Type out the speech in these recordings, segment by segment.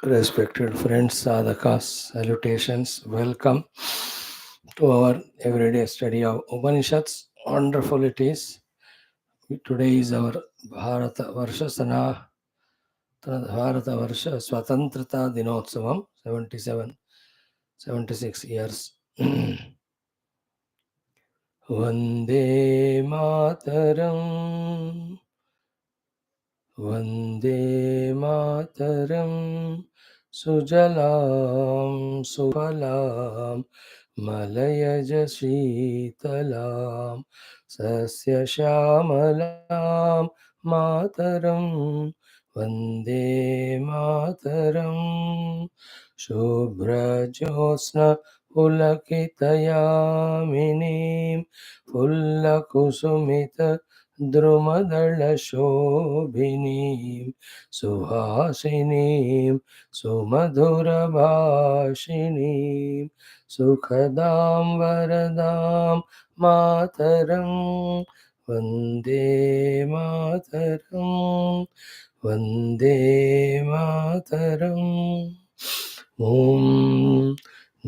Respected friends, sadhakas, salutations, welcome to our everyday study of Upanishads. Wonderful it is. Today is our Bharata Varsha Bharata Varsha Swatantrata Dinotsavam 77, 76 years. Vande Mataram. वन्दे मातरं सुजलां सुफलां मलयज शीतलां सस्यश्यामलां मातरं वन्दे मातरं शुभ्रज्योत्स्ना पुलकितयामिनीं फुल्लकुसुमित द्रुमदलशोभिनीं सुहासिनीं सुमधुरभाषिणीं सुखदां वरदां मातरं वन्दे मातरं वन्दे मातरम् ॐ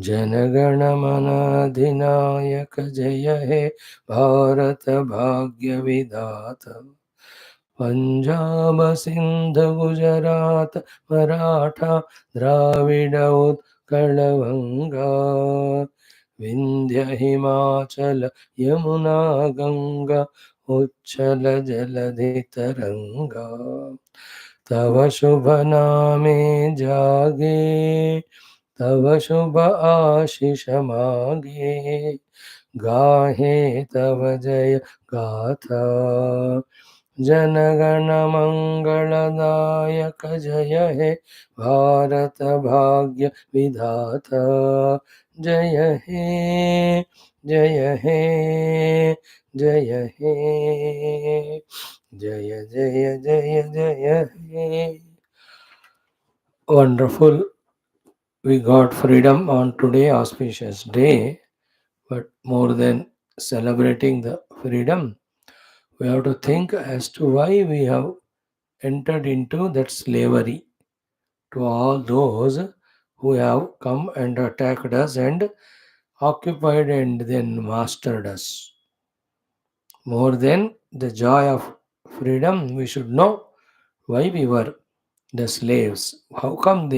जनगणमनाधिनायक जय हे भारत भाग्य विधाता पंजाब सिंध गुजरात मराठा द्राविड उत्कल गंगा विंध्य हिमाचल यमुना गंगा उच्छल जलधि तरंगा तव शुभ नामे जागे तव शुभ आशीष मागे गाहे तव जय गाथा जनगण मंगलदायक जय हे भारत भाग्य विधाता जय हे जय हे जय हे जय जय जय जय हे. Wonderful. We got freedom on today, auspicious day, but more than celebrating the freedom, we have to think as to why we have entered into that slavery to all those who have come and attacked us and occupied and then mastered us. More than the joy of freedom, we should know why we were the slaves. How come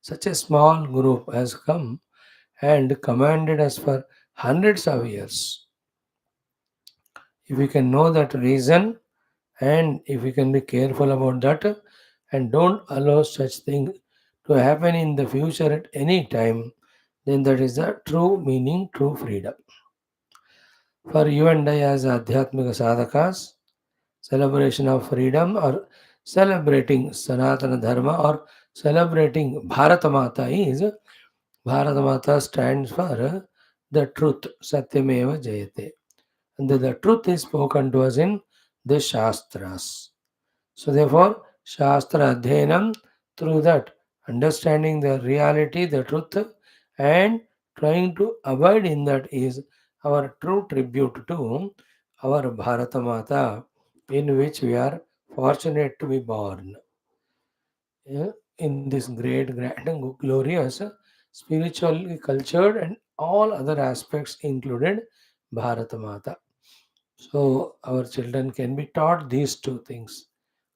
such a small group has come and commanded us for hundreds of years? If we can know that reason and if we can be careful about that and don't allow such thing to happen in the future at any time, then that is the true meaning, true freedom. For you and I as Adhyatmika Sadhakas, celebration of freedom or celebrating Sanatana Dharma or celebrating Bharata Mata is Bharata Mata stands for the truth, Satyameva Jayate. And the truth is spoken to us in the Shastras. So therefore, Shastra Adhyanam, through that, understanding the reality, the truth, and trying to abide in that is our true tribute to our Bharata Mata, in which we are fortunate to be born. Yeah, in this great, grand, and glorious, spiritually cultured, and all other aspects included Bharata Mata. So our children can be taught these two things: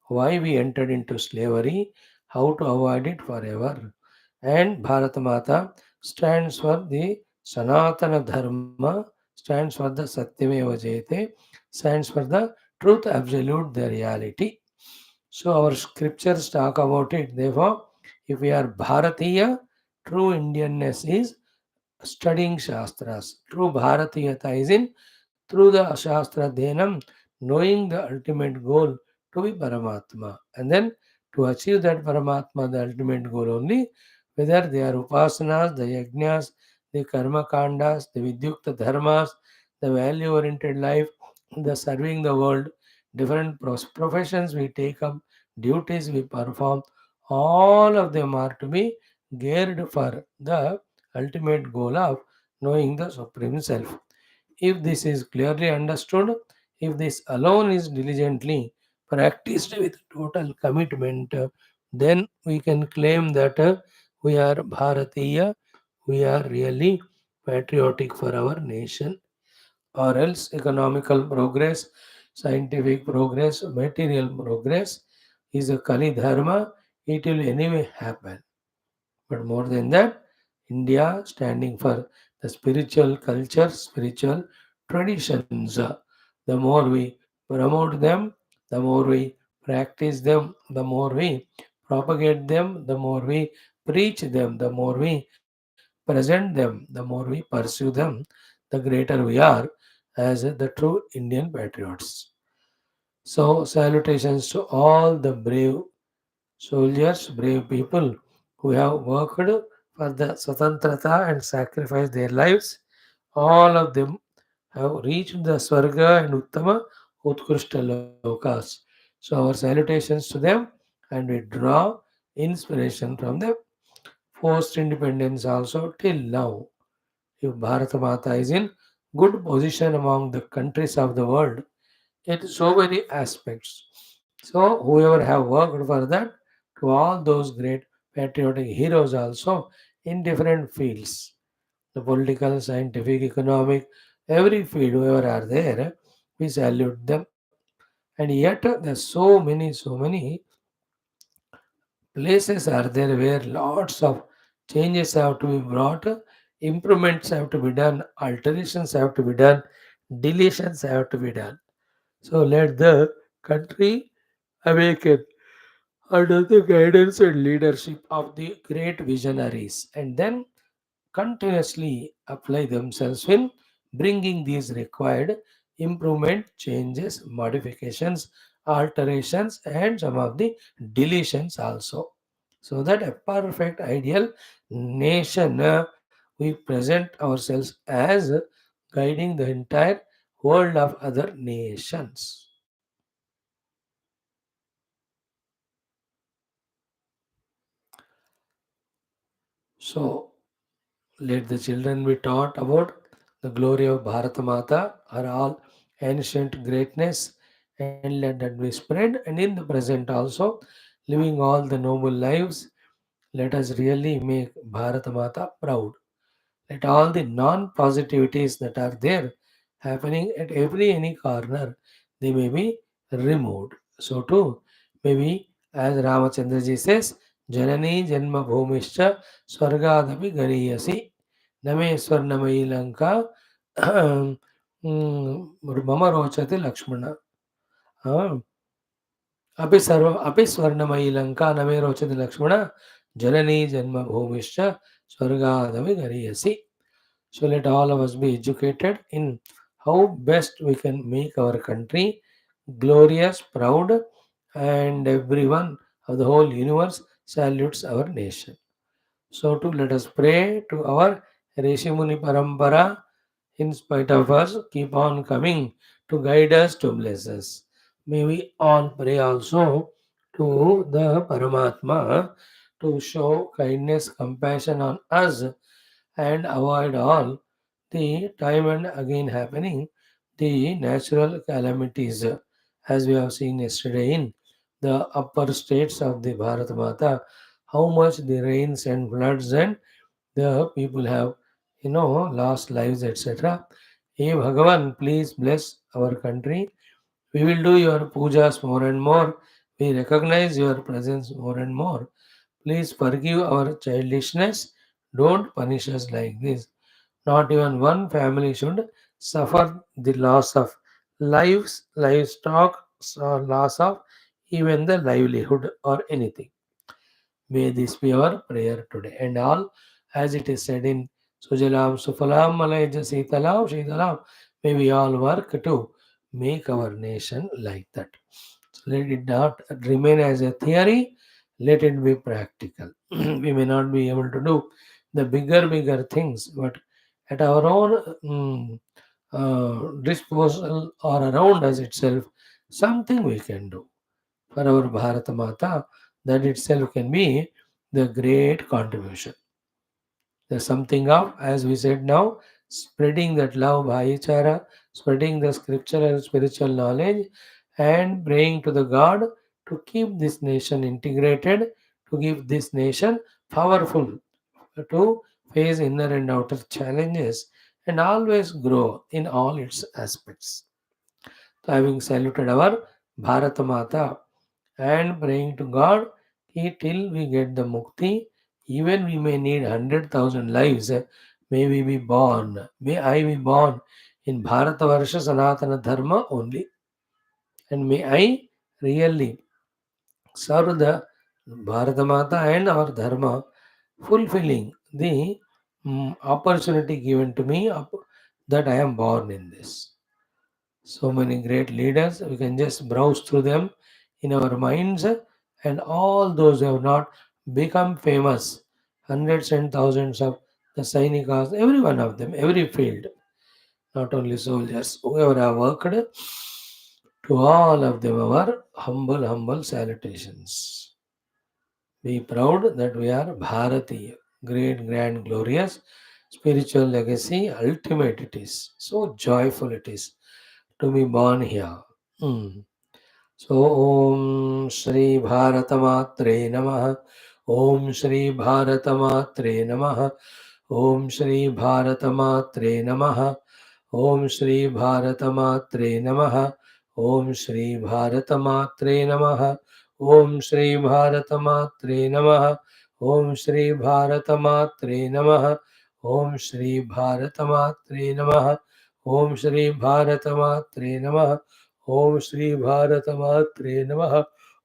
why we entered into slavery, how to avoid it forever. And Bharata Mata stands for the Sanatana Dharma, stands for the Satyameva Jayate, stands for the truth absolute, the reality. So our scriptures talk about it. Therefore, if we are Bharatiya, true Indianness is studying Shastras. True Bharatiyata is in through the Shastra Dhenam, knowing the ultimate goal to be Paramatma. And then to achieve that Paramatma, the ultimate goal only, whether they are Upasanas, the Yajnas, the Karma Kandas, the Vidyukta Dharmas, the value oriented life, the serving the world, different professions we take up, duties we perform, all of them are to be geared for the ultimate goal of knowing the Supreme Self. If this is clearly understood, if this alone is diligently practiced with total commitment, then we can claim that we are Bharatiya, we are really patriotic for our nation, or else economical progress, scientific progress, material progress is a Kali Dharma, it will anyway happen. But more than that, India standing for the spiritual culture, spiritual traditions. The more we promote them, the more we practice them, the more we propagate them, the more we preach them, the more we present them, the more we pursue them, the greater we are as the true Indian patriots. So, salutations to all the brave soldiers, brave people who have worked for the Swatantrata and sacrificed their lives. All of them have reached the Swarga and Uttama Utkrishta Lokas. So, our salutations to them, and we draw inspiration from the post independence also till now. If Bharata Mata is in good position among the countries of the world, in so many aspects. So whoever have worked for that, to all those great patriotic heroes also in different fields, the political, scientific, economic, every field, whoever are there, we salute them. And yet there's so many places are there where lots of changes have to be brought, improvements have to be done, alterations have to be done, deletions have to be done. So let the country awaken under the guidance and leadership of the great visionaries, and then continuously apply themselves in bringing these required improvement, changes, modifications, alterations, and some of the deletions also. So that a perfect ideal nation we present ourselves as guiding the entire world of other nations. So let the children be taught about the glory of Bharata Mata, her all ancient greatness, and let that be spread. And in the present also, living all the noble lives, let us really make Bharata Mata proud. Let all the non-positivities that are there happening at every any corner, they may be removed. So too, maybe as Ramachandraji says, Janani Janma Bhumischa Swargadapi Gariyasi Name Swarnamayi Lanka Mama Rochati Lakshmana. Ah, अपि स्वर्णमयी लंका नमे रोचते लक्ष्मण जननी जन्म भूमिश्च स्वर्गादपि गरीयसी. So let all of us be educated in how best we can make our country glorious, proud, and everyone of the whole universe salutes our nation. So too let us pray to our Rishimuni Parampara in spite of us, keep on coming to guide us, to bless us. May we all pray also to the Paramatma to show kindness, compassion on us and avoid all the time and again happening the natural calamities as we have seen yesterday in the upper states of the Bharat Mata, how much the rains and floods and the people have lost lives, etc. Hey Bhagavan, please bless our country. We will do your pujas more and more. We recognize your presence more and more. Please forgive our childishness. Don't punish us like this. Not even one family should suffer the loss of lives, livestock, or loss of even the livelihood or anything. May this be our prayer today. And all, as it is said in Sujalam Sufalam Malaja Sitalam Shitalam, may we all work to make our nation like that. So let it not remain as a theory, let it be practical. We may not be able to do the bigger things, but at our own disposal or around us itself, something we can do for our Bharata Mata, that itself can be the great contribution. There's something of, as we said now, spreading that love, bhaichara, spreading the scriptural and spiritual knowledge, and praying to the God to keep this nation integrated, to give this nation powerful to face inner and outer challenges and always grow in all its aspects. So having saluted our Bharata Mata and praying to God till we get the mukti, even we may need 100,000 lives. May we be born, may I be born in Bharata Varsha Sanatana Dharma only, and may I really serve the Bharata Mata and our Dharma, fulfilling the opportunity given to me that I am born in this. So many great leaders, we can just browse through them in our minds, and all those who have not become famous, hundreds and thousands of the Sainikas, every one of them, every field, not only soldiers, whoever have worked, to all of them our humble, humble salutations. Be proud that we are Bharatiya, great, grand, glorious, spiritual legacy, ultimate it is. So joyful it is to be born here. Mm. So Om Shri Bharatamaatre Namaha. Om Shri Bharatamaatre Namaha. Om Shri Bharatamaatre Namaha. Om Shri Bharatamaatre Namaha. Om Shri Bharatamaatre Namaha. Om Shri Bharatamaatre Namaha. Om Shri Bharatamaatre Namaha. Om Shri Bharatamaatre Namaha. Om Shri Bharatamaatre Namaha. ओम श्री भारत मात्रे नमः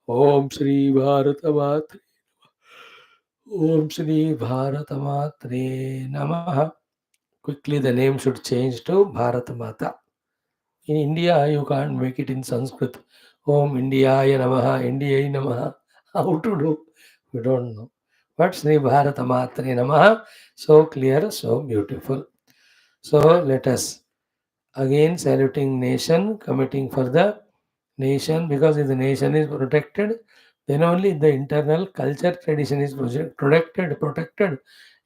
ओम श्री भारत मात्रे ओम श्री भारत मात्रे नमः. Quickly the name should change to Bharat Mata. In India you can't make it in Sanskrit. Om Indiyaya Namaha, Indiyai Namaha. How to do? We don't know. But Sri Bharat Matre Namaha, so clear, so beautiful. So let us again saluting nation, committing for the nation, because if the nation is protected, then only the internal culture tradition is protected,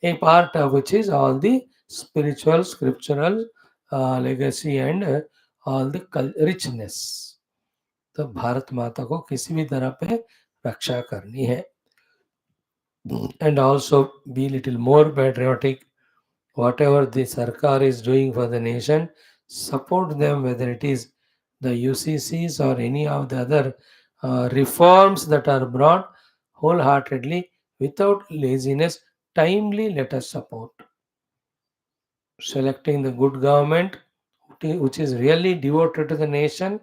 a part of which is all the spiritual, scriptural legacy and all the richness. तो भारत माता को किसी भी तरह पे रक्षा करनी है, and also be little more patriotic. Whatever the Sarkar is doing for the nation, support them, whether it is the UCCs or any of the other reforms that are brought wholeheartedly, without laziness, timely let us support. Selecting the good government which is really devoted to the nation.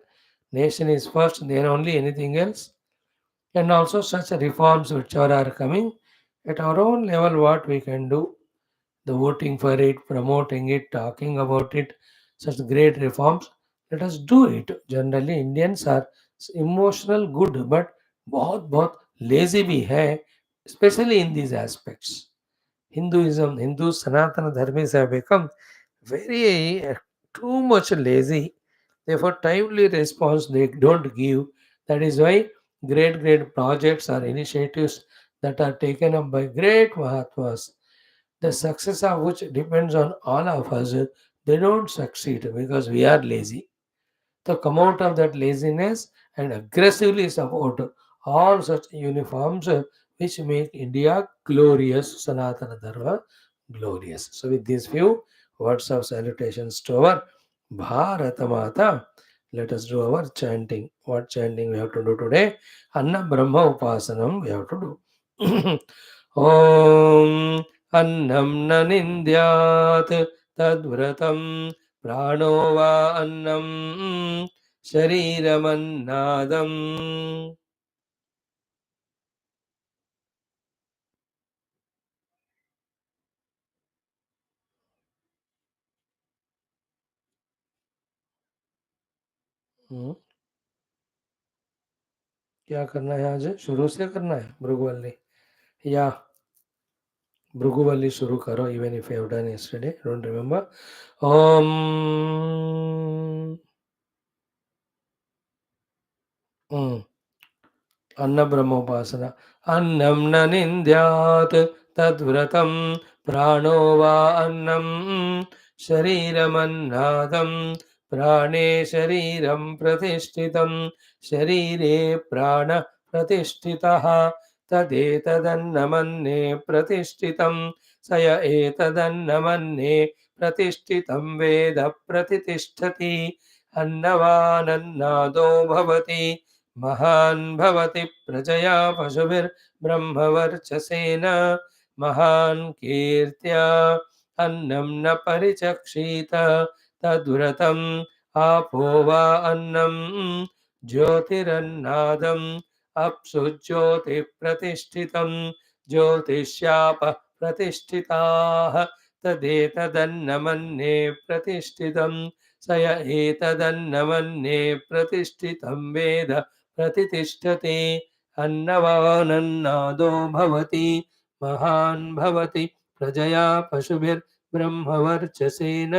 Nation is first, then only anything else. And also such reforms whichever are coming at our own level, what we can do, the voting for it, promoting it, talking about it, such great reforms, let us do it. Generally, Indians are emotional good, but बहुत lazy भी है, especially in these aspects. Hindu Sanatana Dharmis have become very too much lazy. Therefore, timely response they don't give. That is why great projects or initiatives that are taken up by great Mahatmas, the success of which depends on all of us, they don't succeed because we are lazy. So come out of that laziness and aggressively support all such uniforms which make India glorious, Sanatana Dharma glorious. So with these few words of salutations to our Bharata Mata, let us do our chanting. What chanting we have to do today? Anna Brahma Upasanam we have to do. Om Annam na Nindyat Tadvratam प्राणो वा अन्नम शरीरमन्नादम. क्या करना है आज? शुरू से करना है भृगुवल्ली, या भृगुवल्ली शुरू करो. Even if you have done yesterday, don't remember. ओम अन्न ब्रह्मोपासना. अन्नं न निन्द्यात् तद्व्रतं प्राणो वा अन्नं शरीरमन्नादं प्राणे शरीरं प्रतिष्ठितं शरीरे प्राण प्रतिष्ठितः तदेतदन्नमन्ये प्रतिष्ठितं स य एतदन्नमन्ये प्रतिष्ठितं वेद प्रतितिष्ठति अन्नवानन्नादो भवति महान् भवति प्रजया पशुभिर्ब्रह्मवर्चसेन महान् कीर्त्या अन्नं न परिचक्षीत तद्व्रतम् आपो वा अन्नं ज्योतिरन्नादम् अप्सु ज्योतिप्रतिष्ठितं ज्योतिष्यापः प्रतिष्ठिताः तदेतदन्नमन्ये प्रतिष्ठितं स य एतदन्नमन्ये प्रतिष्ठितं वेद प्रतितिष्ठति अन्नवानन्नादो भवति महान् भवति प्रजया पशुभिर्ब्रह्मवर्चसेन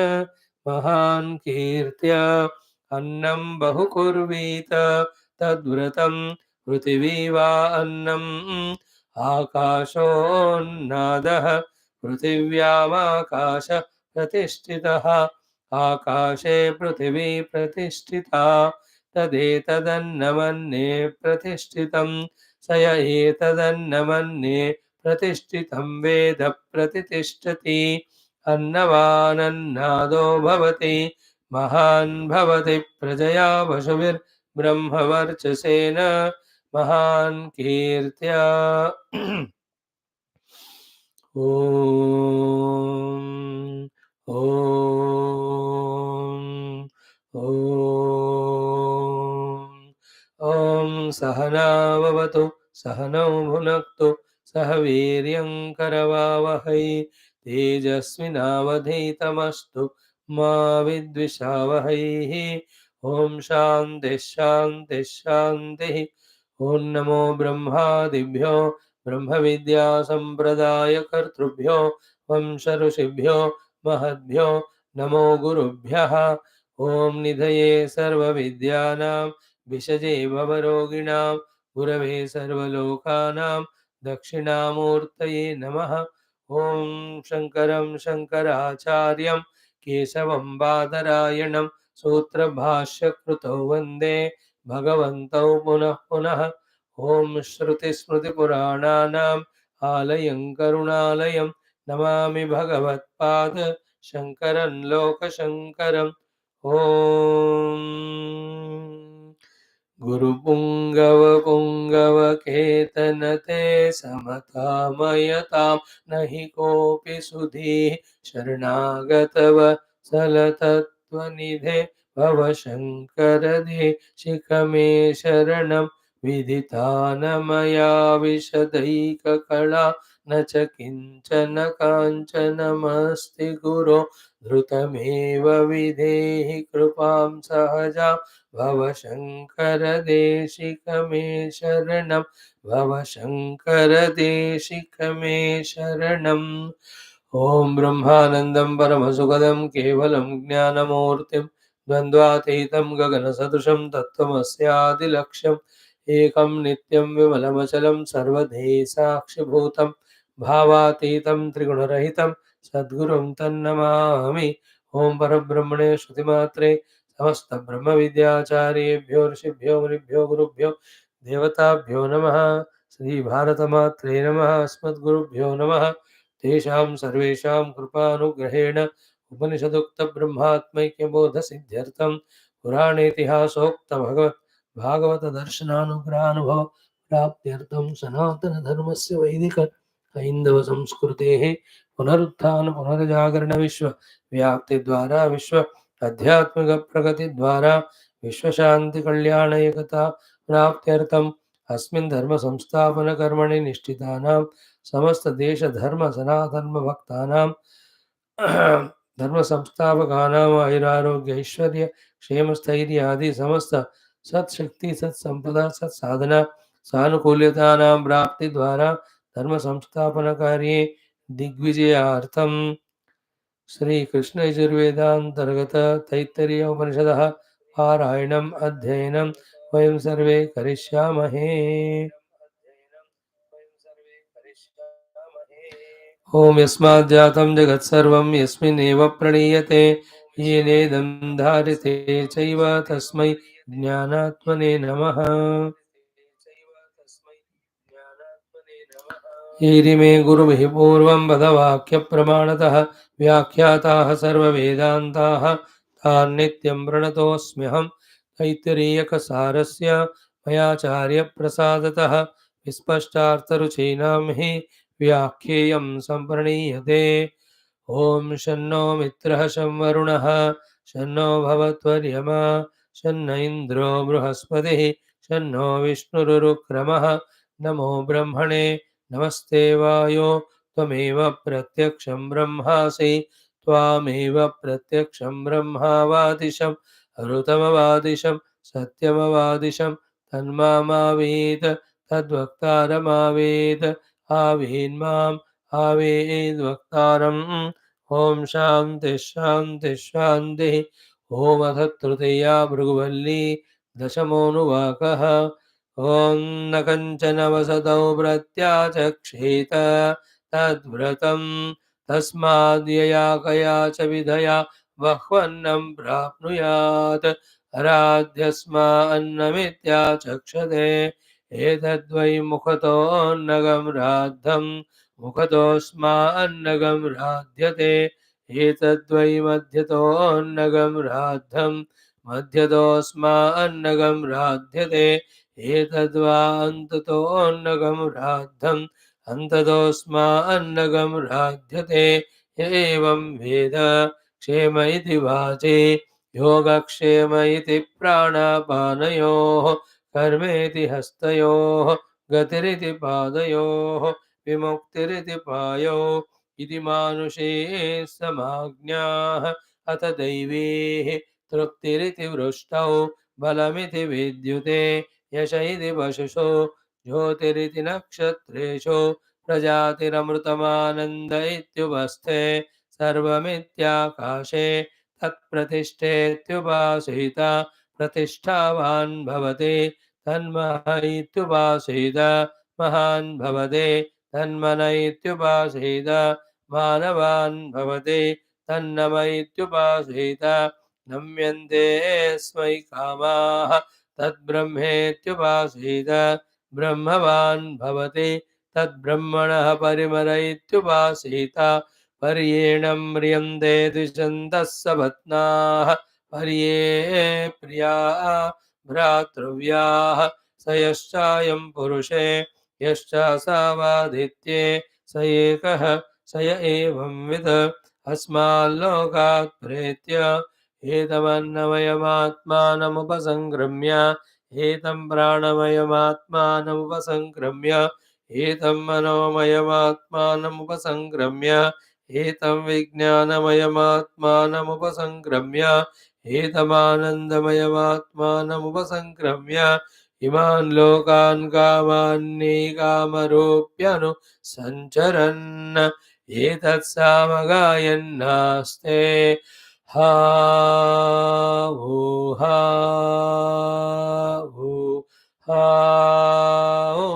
महान् कीर्त्या अन्नं बहुकुर्वीत तद्व्रतं पृथिवी वा अन्नम् आकाशोन्नादः पृथिव्यामाकाश प्रतिष्ठितः आकाशे पृथिवी प्रतिष्ठिता तदेतदन्नमन्ये प्रतिष्ठितं स य एतदन्नमन्ये प्रतिष्ठितं वेद प्रतितिष्ठति अन्नवानन्नादो भवति महान् भवति प्रजया पशुभिर्ब्रह्मवर्चसेन महान् कीर्त्या ॐ ॐ ॐ ॐ सहना भवतु सहनौ भुनक्तु सह वीर्यं करवावहै तेजस्विनावधीतमस्तु मा विद्विषावहैः ॐ शान्तिः शान्तिः शान्तिः ॐ नमो ब्रह्मादिभ्यो ब्रह्मविद्यासम्प्रदायकर्तृभ्यो वंश ऋषिभ्यो महद्भ्यो नमो गुरुभ्यः ॐ निधये सर्वविद्यानां विषजे भवरोगिणां गुरवे सर्वलोकानां दक्षिणामूर्तये नमः ॐ शङ्करं शङ्कराचार्यं केशवं बादरायणं सूत्रभाष्यकृतौ वन्दे भगवन्तौ पुनः पुनः ॐ श्रुतिस्मृतिपुराणानाम् आलयं करुणालयं नमामि भगवत्पाद शङ्करं लोकशङ्करम् ॐ गुरुपुङ्गवपुङ्गवकेतनते समतामयतां न हि कोऽपि सुधीः शरणागतवत्सलतत्त्वनिधे भवशङ्करदेशिकमे शरणं विदितानमया विशदैककला न च किञ्चन काञ्चनमस्ति गुरो धृतमेव विधेहि कृपां सहजा भवशङ्करदेशिकमे शरणं भवशङ्करदेशिकमे शरणम् ॐ ब्रह्मानन्दं परमसुखदं केवलं ज्ञानमूर्तिं द्वन्द्वातीतं गगनसदृशं तत्त्वमस्यादिलक्ष्यम् एकं नित्यं विमलमचलं सर्वधि साक्षिभूतं भावातीतं त्रिगुणरहितं सद्गुरुं तन्नमामि ॐ परब्रह्मणे श्रुतिमात्रे समस्तब्रह्मविद्याचार्येभ्यो ऋषिभ्यो मुनिभ्यो गुरुभ्यो देवताभ्यो नमः श्रीभारतमात्रे नमः अस्मद्गुरुभ्यो नमः तेषां सर्वेषां कृपानुग्रहेण उपनिषदुक्तब्रह्मात्मैक्यबोधसिद्ध्यर्थं पुराणेतिहासोक्तभगवद्भागवतदर्शनानुग्रहानुभव प्राप्त्यर्थं सनातनधर्मस्य वैदिक हैन्दवसंस्कृतेः पुनरुत्थानपुनर्जागरणविश्वव्याप्तिद्वारा विश्व आध्यात्मिकप्रगतिद्वारा विश्वशान्तिकल्याणैकता प्राप्त्यर्थम् अस्मिन् धर्मसंस्थापनकर्मणि निष्ठितानां समस्तदेशधर्मसनातनभक्तानां धर्मसंस्थापकानाम् आयुरारोग्य ऐश्वर्य क्षेमस्थैर्यादि समस्त सत्शक्ति सत्संपदा सत्साधना सानुकूल्यतानां प्राप्तिद्वारा धर्मसंस्थापनकार्ये दिग्विजयार्थं श्रीकृष्णयजुर्वेदान्तर्गत तैत्तरीय उपनिषदः पारायणम् अध्ययनं वयं सर्वे करिष्यामहे। ॐ यस्माज्जातं जगत्सर्वं यस्मिन्नेव प्रणीयते येनेदं धार्यते चैव तस्मै ज्ञानात्मने नमः। ईरिमे गुरुभिः पूर्वं पदवाक्यप्रमाणतः व्याख्याताः सर्ववेदान्ताः तान् नित्यं प्रणतोऽस्म्यहं तैत्तिरीयकसारस्य मयाचार्यप्रसादतः विस्पष्टार्थरुचीनां हि व्याख्येयं सम्प्रणीयते। ॐ शन्नो मित्रः शं वरुणः शन्नो भवत्वर्यमा शन्न इन्द्रो बृहस्पतिः शन्नो विष्णुरुक्रमः नमो ब्रह्मणे नमस्ते वायो त्वमेव प्रत्यक्षं ब्रह्मासि त्वामेव प्रत्यक्षं ब्रह्मावादिशम् अमृतमवादिशं सत्यमवादिशं तन्मामावेद तद्वक्तारमावेद आवेन्माम् आवेद्वक्तारम्। ॐ शान्तिः शान्तिः शान्तिः। ॐ अथ तृतीया भृगुवल्ली दशमोऽनुवाकः। ॐ न कञ्चन वसतौ प्रत्याचक्षेत तद्व्रतं तस्माद्यया कया च विधया बह्वन्नं प्राप्नुयात् अराध्यस्मा अन्नमित्याचक्षते एतद्वै मुखतोऽन्नगं राद्धं मुखतोऽस्मा अन्नगं राध्यते एतद्वै मध्यतोऽन्नगं राद्धं मध्यतोऽस्मा अन्नगं राध्यते एतद्वा अन्ततोऽन्नगं राद्धम् अन्ततोऽस्मा अन्नगं राध्यते य एवं वेद क्षेम इति वाचे योगक्षेम इति प्राणापानयोः कर्मेति हस्तयोः गतिरिति पादयोः विमुक्तिरिति पायौ इति मानुषे समाज्ञाः अथ दैवेः तृप्तिरिति वृष्टौ बलमिति विद्युते यश इति पशुषु ज्योतिरिति नक्षत्रेषु प्रजातिरमृतमानन्द इत्युपस्थे सर्वमित्याकाशे तत्प्रतिष्ठेत्युपासीत प्रतिष्ठावान् भवति तन्मह इत्युपासीत महान् भवति तन्मन इत्युपासीत मानवान् भवति तन्नम इत्युपासीत नम्यन्ते स्मै कामाः तद्ब्रह्मेत्युपासीत ब्रह्मवान् भवति तद्ब्रह्मणः परिमर इत्युपासीत पर्येण म्रियन्ते द्विषन्तः सपत्नाः पर्ये प्रियाः भ्रातृव्याः स यश्चायं पुरुषे यश्चासावादित्ये स एकः स य एवंवित् अस्माल्लोकात् प्रेत्य एतमन्नमयमात्मानमुपसङ्क्रम्य एतं प्राणमयमात्मानमुपसङ्क्रम्य एतं मनोमयमात्मानमुपसङ्क्रम्य एतं विज्ञानमयमात्मानमुपसङ्क्रम्य एतमानन्दमयमात्मानमुपसङ्क्रम्य इमान् लोकान् कामान्यैकामरूप्यनु सञ्चरन् एतत्सामगायन्नास्ते हा वो हा वो हा वो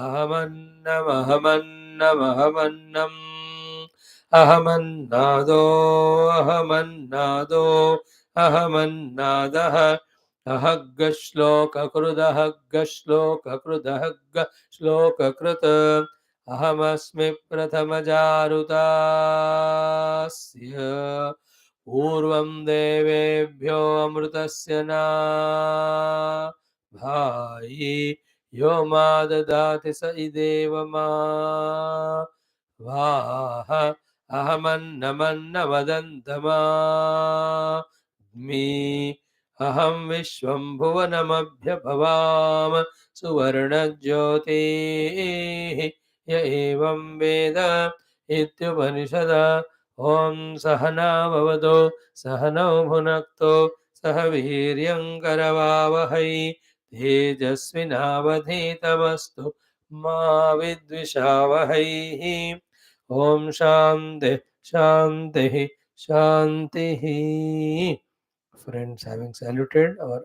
अहमन्नमहमन्नमहमन्नम् अहमन्नादो अहमन्नादो अहमन्नादः अहग्गश्लोककृदहग्गश्लोककृदहग्ग श्लोककृत् अहमस्मि प्रथमजारुतास्य पूर्वं देवेभ्यो अमृतस्य ना भायि यो मा ददाति स इदेव मा वाह अहमन्नमन्नवदन्तमास्मि अहं विश्वं भुवनमभ्यभवाम सुवर्णज्योतिः य एवं वेद इत्युपनिषद ॐ सहना भवतु सहनौ भुनक्तु सह वीर्यङ्करवावहै तेजस्विनावधीतमस्तु मा विद्विषावहैः ॐ शान्तिः शान्तिः शान्तिः. Friends, having saluted our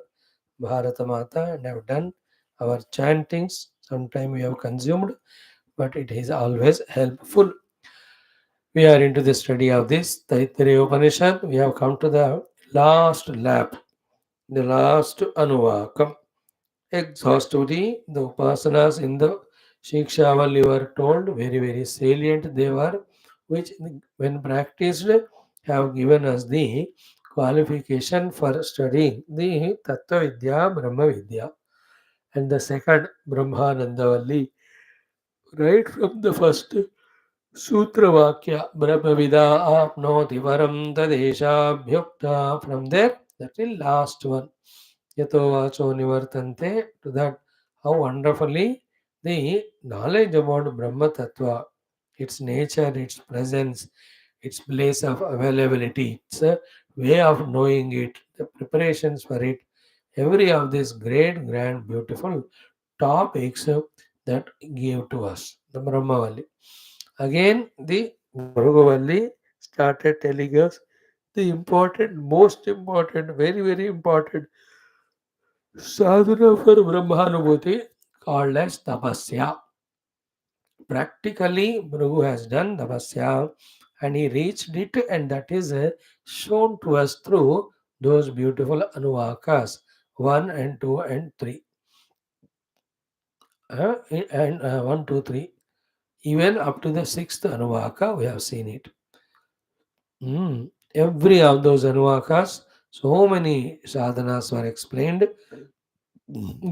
Bharata Mata and have done our chantings, sometime we have consumed, but it is always helpful. We are into the study of this Taittiriya Upanishad. We have come to the last lap, the last Anuvakam. Exhaustively, the Upasanas in the Shikshavalli were told, very, very salient they were, which when practiced have given us the qualification for studying the Tattva Vidya, Brahma Vidya. And the second Brahmanandavalli, right from the first Sutra Vakya, Brahmavida apnoti varam tadeshabhyukta. From there, that is last one. Yato vacho nivartante. To that, how wonderfully the knowledge about Brahma Tattva, its nature, its presence, its place of availability, its way of knowing it, the preparations for it, every of these great, grand, beautiful topics that gave to us, the Brahmavali. Again, the Bhrugu started telling us the important, most important, very, very important sadhana for Brahmanubhuti called as tapasya. Practically, Bhrugu has done tapasya and he reached it, and that is shown to us through those beautiful anuvakas 1 and 2 and 3. And 1, 2, 3. Even up to the sixth anuvaka, we have seen it. Every of those anuvakas, so many sadhanas were explained,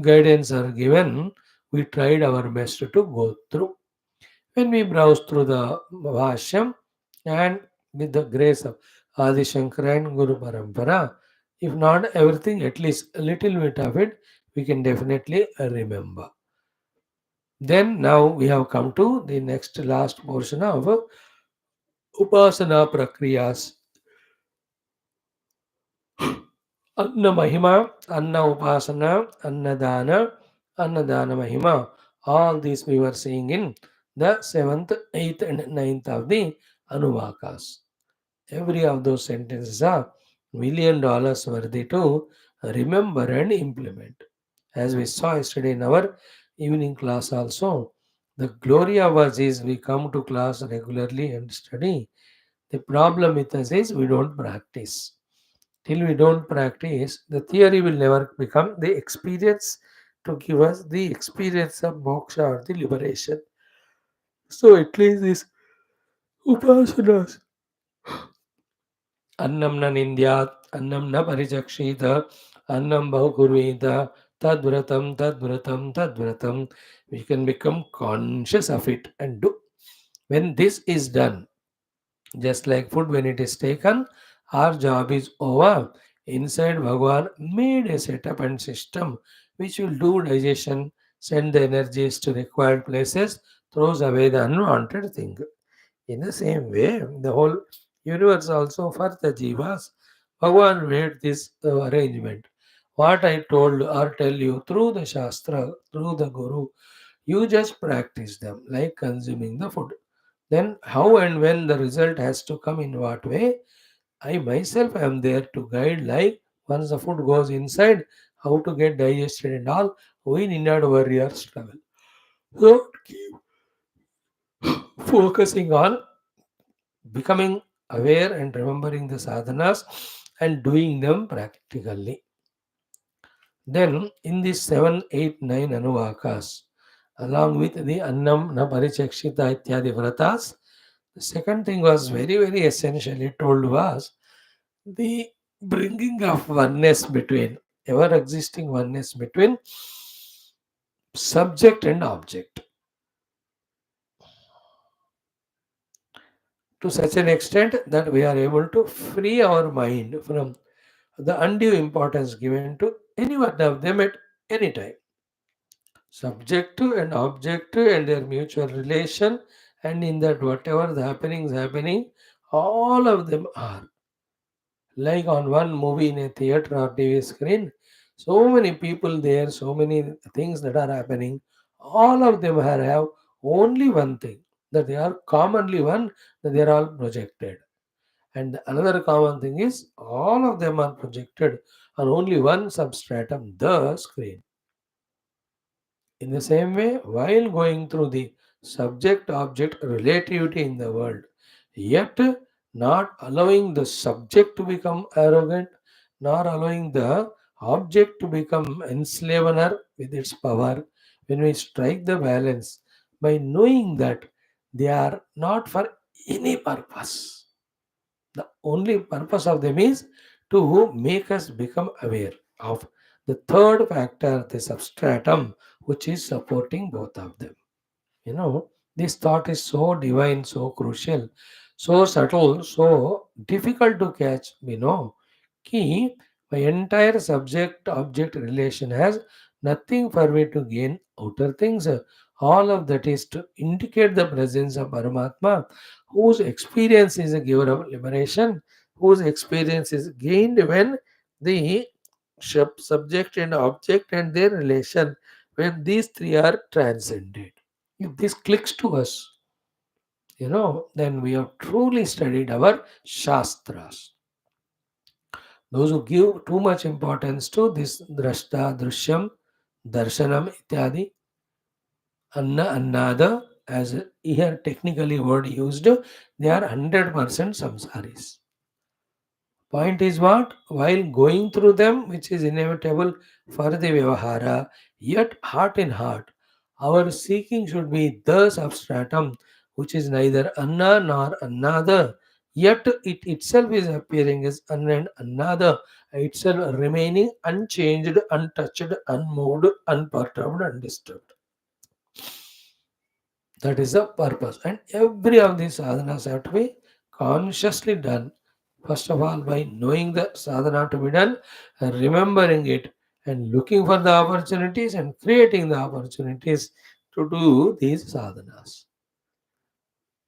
guidance are given. We tried our best to go through. When we browse through the Bhashyam and with the grace of Adi Shankara and Guru Parampara, if not everything, at least a little bit of it, we can definitely remember. Then now we have come to the next last portion of Upasana Prakriyas. Anna Mahima, Anna Upasana, Annadana, Annadana Mahima. All these we were seeing in the seventh, eighth, and ninth of the Anuvakas. Every of those sentences are $1,000,000 worthy to remember and implement. As we saw yesterday in our evening class also, the glory of us is we come to class regularly and study. The problem with us is we don't practice. Till we don't practice, the theory will never become the experience to give us the experience of moksha or the liberation. So at least this upasanas, annam na nindyat, annam na parichakshita, annam bahukurvita, tadvratam, we can become conscious of it and do. When this is done, just like food, when it is taken, our job is over. Inside, Bhagwan made a setup and system which will do digestion, send the energies to required places, throws away the unwanted thing. In the same way, the whole universe also for the jivas, Bhagwan made this arrangement. What I told or tell you through the Shastra, through the Guru, you just practice them like consuming the food. Then, how and when the result has to come in what way, I myself am there to guide. Like once the food goes inside, how to get digested and all, we need not worry or struggle. So, keep focusing on becoming aware and remembering the sadhanas and doing them practically. Then, in these 7, 8, 9 anuvakas, along with the annam, na parichakshita ityadi vratas, the second thing was very, very essentially told was the bringing of oneness between, ever existing oneness between subject and object, to such an extent that we are able to free our mind from the undue importance given to any one of them at any time. Subjective and objective and their mutual relation, and in that whatever the happenings happening, all of them are like on one movie in a theater or TV screen, so many people there, so many things that are happening, all of them have only one thing, that they are commonly one, that they are all projected. And another common thing is all of them are projected on only one substratum, the screen. In the same way, while going through the subject object relativity in the world, yet not allowing the subject to become arrogant, nor allowing the object to become enslavener with its power, when we strike the balance, by knowing that they are not for any purpose. The only purpose of them is to make us become aware of the third factor, the substratum, which is supporting both of them. You know, this thought is so divine, so crucial, so subtle, so difficult to catch. Ki my entire subject object relation has nothing for me to gain outer things. All of that is to indicate the presence of Paramatma, whose experience is a giver of liberation, whose experience is gained when the subject and object and their relation, when these three are transcended. If this clicks to us, then we have truly studied our Shastras. Those who give too much importance to this drashta, drishyam, darshanam, ityadi, anna, annada, as here technically word used, they are 100% samsaris. Point is what? While going through them, which is inevitable for the Vyavahara, yet heart in heart, our seeking should be the substratum, which is neither Anna nor another, yet it itself is appearing as Anna and another, itself remaining unchanged, untouched, unmoved, unperturbed, undisturbed. That is the purpose. And every of these sadhanas have to be consciously done. First of all, by knowing the sadhana to be done, and remembering it, and looking for the opportunities and creating the opportunities to do these sadhanas.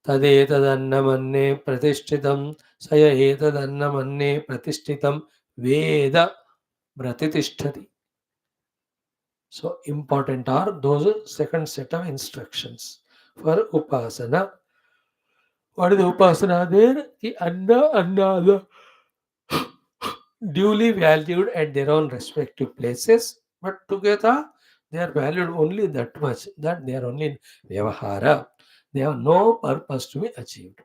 तदेतदन्नमन्ये प्रतिष्ठितं स य एतदन्नमन्ये प्रतिष्ठितं वेद प्रतिष्ठति. So important are those second set of instructions for upasana. What is the upasana there? The anna, duly valued at their own respective places, but together they are valued only that much that they are only in vyavahara. They have no purpose to be achieved.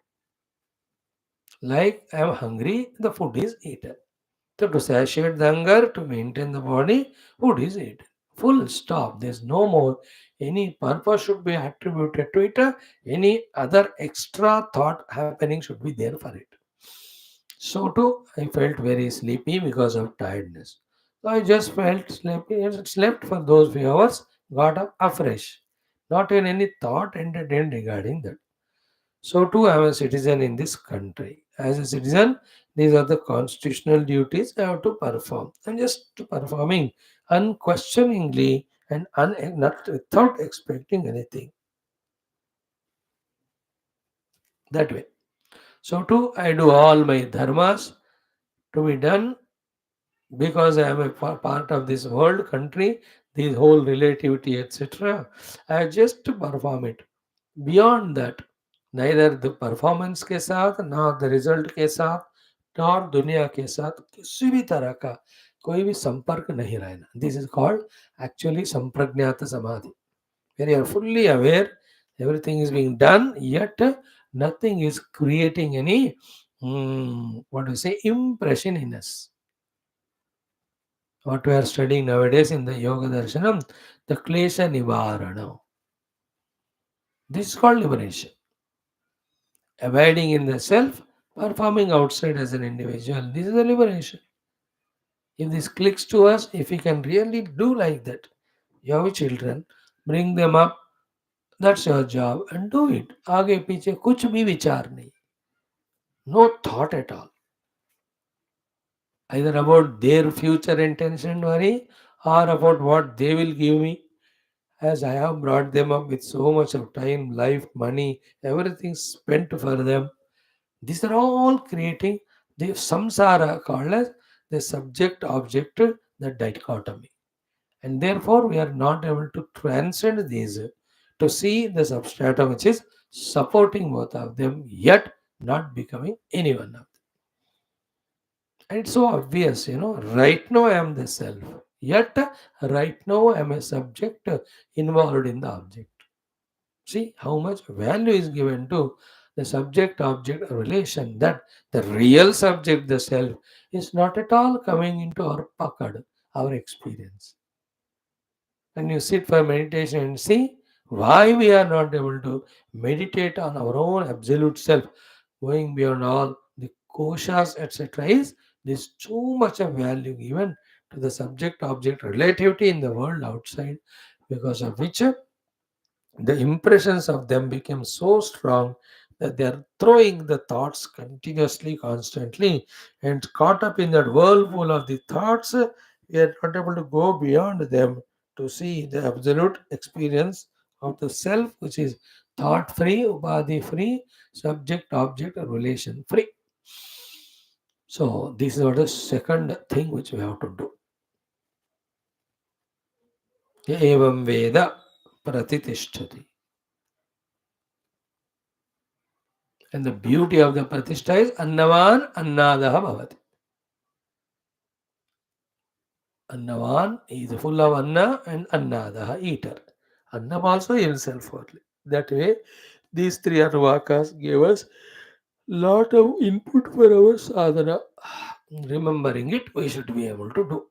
Like I am hungry, the food is eaten. So to satiate the hunger, to maintain the body, food is eaten. Full stop. There's no more. Any purpose should be attributed to it. Any other extra thought happening should be there for it. So too, I felt very sleepy because of tiredness. So I just felt sleepy and slept for those few hours, got up afresh. Not in any thought entertained regarding that. So too, I am a citizen in this country. As a citizen, these are the constitutional duties I have to perform. I'm just performing unquestioningly and not without expecting anything. That way. So too, I do all my dharmas to be done because I am a part of this world country, this whole relativity, etc. I just perform it. Beyond that, neither the performance के साथ ना the result के साथ और दुनिया के साथ किसी भी तरह का कोई भी संपर्क नहीं रहना. This is called actually संप्रज्ञात समाधि. Where you are fully aware, everything is being done, yet nothing is creating any what do you say impression in us. What we are studying nowadays in the Yoga Darshanam, the Klesha Nivarana. This is called liberation. Abiding in the self, performing outside as an individual. This is the liberation. If this clicks to us, if we can really do like that, you have children, bring them up, that's your job, and do it. आगे पीछे कुछ भी विचार नहीं. No thought at all. Either about their future intention worry or about what they will give me. As I have brought them up with so much of time, life, money, everything spent for them. These are all creating the samsara called as the subject object, the dichotomy. And therefore, we are not able to transcend these to see the substratum which is supporting both of them, yet not becoming any one of them. And it's so obvious, right now I am the self, yet right now I am a subject involved in the object. See how much value is given to the subject object relation, that the real subject, the self, is not at all coming into our pakad, our experience. When you sit for meditation and see, Why we are not able to meditate on our own absolute self, going beyond all the koshas, etc., is there's too much of value given to the subject object relativity in the world outside, because of which the impressions of them became so strong that they are throwing the thoughts continuously, constantly, and caught up in that whirlpool of the thoughts, we are not able to go beyond them to see the absolute experience of the self, which is thought free, upadhi free, subject object relation free. So, this is what the second thing which we have to do. Evam Veda Pratitishthati. And the beauty of the Pratishtha is Annavan Annadaha Bhavati. Annavan is full of Anna and Annadaha, eater. Annam also himself only. That way, these three Anuvakas gave us lot of input for our sadhana. Remembering it, we should be able to do.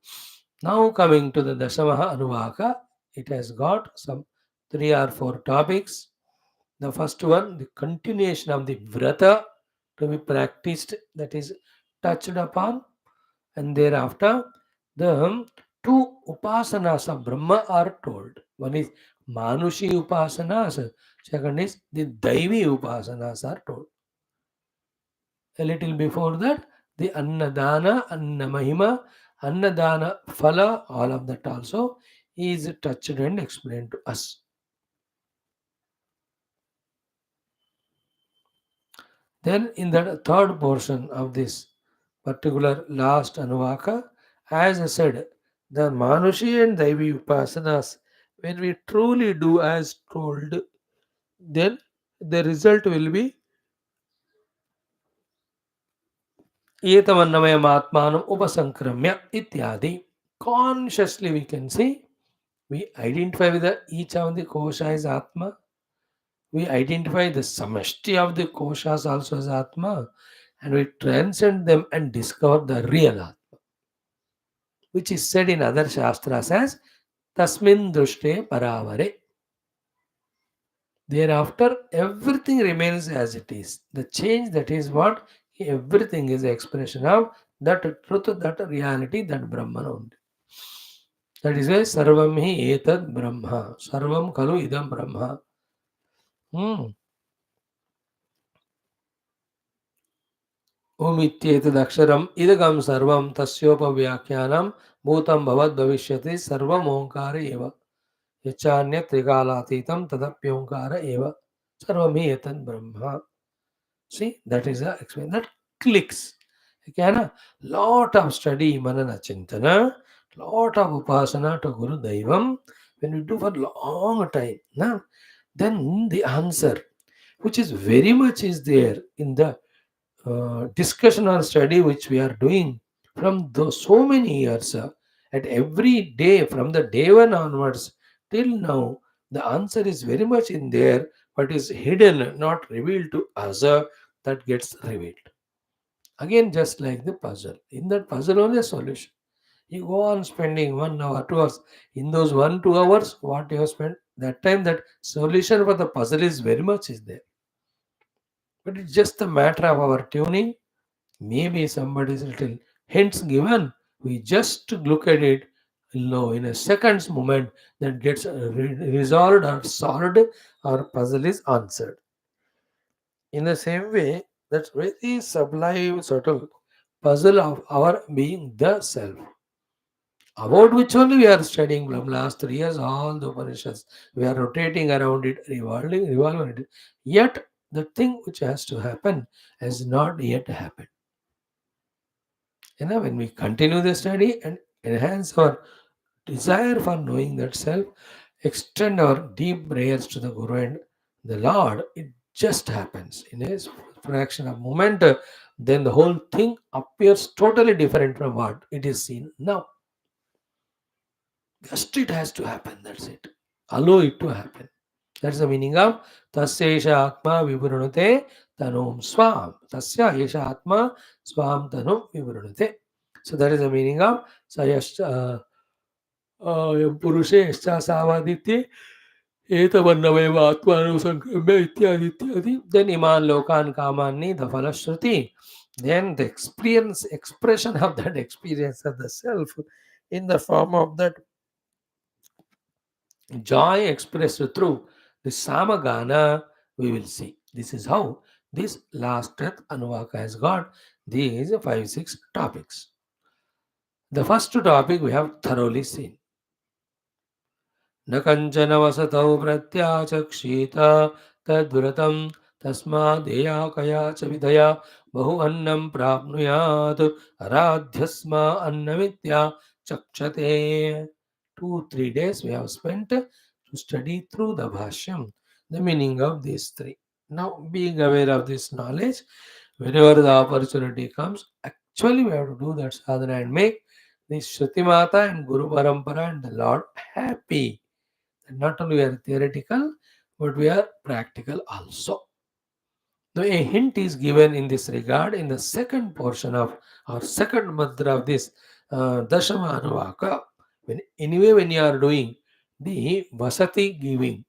Now coming to the Dashamaha Anuvaka, it has got some 3 or 4 topics. The first one, the continuation of the vrata to be practiced, that is touched upon, and thereafter the two upasanas of Brahma are told. One is Manushi upasanas, second is the Daivi upasanas are told. A little before that, the Annadana, Annamahima, Annadana Phala, all of that also is touched and explained to us. Then, in the third portion of this particular last Anuvaka, as I said, the Manushi and Daivi Upasanas, when we truly do as told, then the result will be Etamannamaya Atmanam Upasankramya Ityadi. Consciously we can see, we identify with each of the kosha as Atma, we identify the samashti of the koshas also as Atma, and we transcend them and discover the real Atma, which is said in other Shastras as Tasmin Drushte Paravare. Thereafter, everything remains as it is. The change, that is what everything is, expression of that truth, that reality, that Brahman only. That is why Sarvam hi etad Brahma. Sarvam kalu idam Brahma. Hmm. Omityetadaksharam idagam sarvam tasyopavyakhyanam bhutam bhavad bhavishyati sarvam omkara eva. Yachanya trikalatitam tadapyonkara eva. Sarvam hi etad Brahma. See, that is a explanation. That clicks. Okay, na? Lot of study, manana chintana, lot of upasana to Guru Daivam. When we do for long time, na, then the answer, which is very much is there in the discussion or study which we are doing from those so many years, at every day from the day one onwards till now, the answer is very much in there, but is hidden, not revealed to us, that gets revealed. Again, just like the puzzle. In that puzzle, only a solution. You go on spending 1 hour, 2 hours. In those 1, 2 hours, what you have spent, that time, that solution for the puzzle is very much is there. But it's just a matter of our tuning. Maybe somebody's little hints given. We just look at it, in a second's moment, that gets resolved or solved, or puzzle is answered. In the same way, that's very sublime, subtle puzzle of our being the self, about which only we are studying from last 3 years, all the Upanishads. We are rotating around it, revolving it. Yet, the thing which has to happen has not yet happened. When we continue the study and enhance our desire for knowing that self, extend our deep prayers to the Guru and the Lord, it just happens in a fraction of moment. Then the whole thing appears totally different from what it is seen now. Just it has to happen. That's it. Allow it to happen. That's the meaning of Tasya Esha Atma Vivurunate Tanum Swam. Tasya Esha Atma Swam Tanum Vivurunate. So that is the meaning of Sayascha Purushe Escha Savaditi एतवन्नमेव आत्मानुसंक्रम्य इत्यादि इत्यादि. Then iman lokan kamanni, the falashruti. Then the experience, expression of that experience of the self in the form of that joy expressed through the samagana, we will see. This is how this last death Anuvaka has got these 5 6 topics. The first topic we have thoroughly seen. न कञ्चन वसतौ प्रत्याचक्षीत तद्व्रतं तस्मादेया कया च विधया बहु अन्नं प्राप्नुयात् आराध्यस्म अन्नमित्या चक्षते. 2 3 days we have spent to study through the Bhashyam, the meaning of these three. Now, being aware of this knowledge, whenever the opportunity comes, actually we have to do that sadhana and make this Shruti Mata and Guru Parampara and the Lord happy. Not only we are theoretical, but we are practical also. Though a hint is given in this regard in the second portion of or second mantra of this Dashama Anuvaka. When you are doing the Vasati giving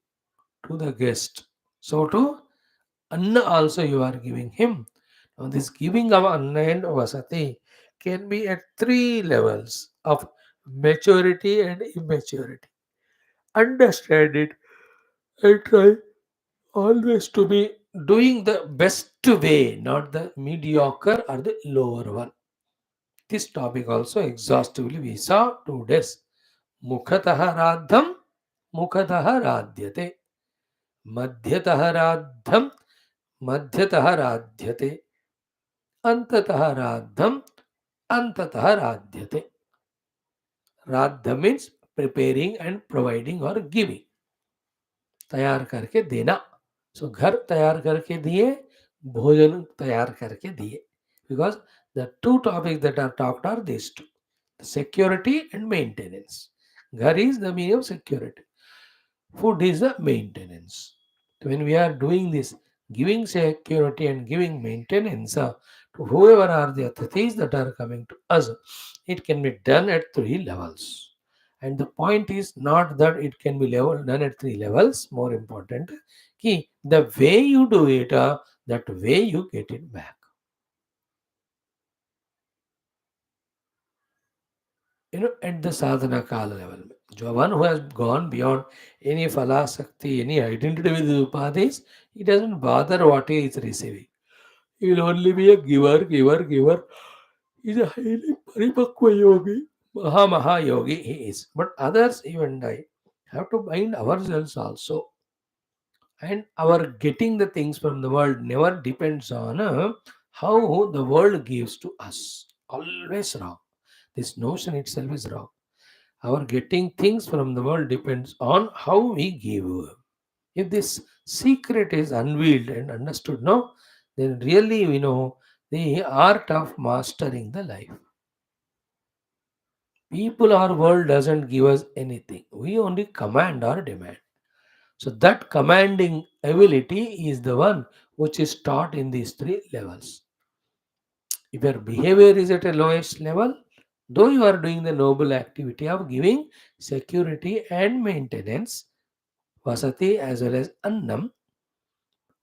to the guest, so to Anna also you are giving him. Now, this giving of Anna and Vasati can be at 3 levels of maturity and immaturity. Understand it and try always to be doing the best way, not the mediocre or the lower one. This topic also exhaustively we saw 2 days. Mukhatah radham, mukhatah radhyate. Madhyatah radham, madhyatah radhyate. Antatah radham, antatah radhyate. Radha means preparing and providing or giving. तैयार करके देना. सो घर तैयार करके दिए, भोजन तैयार करके दिए. Because the 2 topics that are talked are these two, security and maintenance. Ghar is the meaning of security. Food is the maintenance. When we are doing this, giving security and giving maintenance to whoever are the atithis that are coming to us, it can be done at 3 levels. And the point is not that it can be done at 3 levels. More important, the way you do it, that way you get it back. At the sadhana kala level, one who has gone beyond any phala sakti, any identity with the upadhis, he doesn't bother what he is receiving. He will only be a giver, giver, giver. He is a highly paripakwa yogi, maha yogi he is. But others, you and I, have to bind ourselves also. And our getting the things from the world never depends on how the world gives to us. Always wrong. This notion itself is wrong. Our getting things from the world depends on how we give. If this secret is unveiled and understood, no, then really we know the art of mastering the life. People or world doesn't give us anything. We only command or demand. So that commanding ability is the one which is taught in these 3 levels. If your behavior is at a lowest level, though you are doing the noble activity of giving security and maintenance, vasati as well as annam,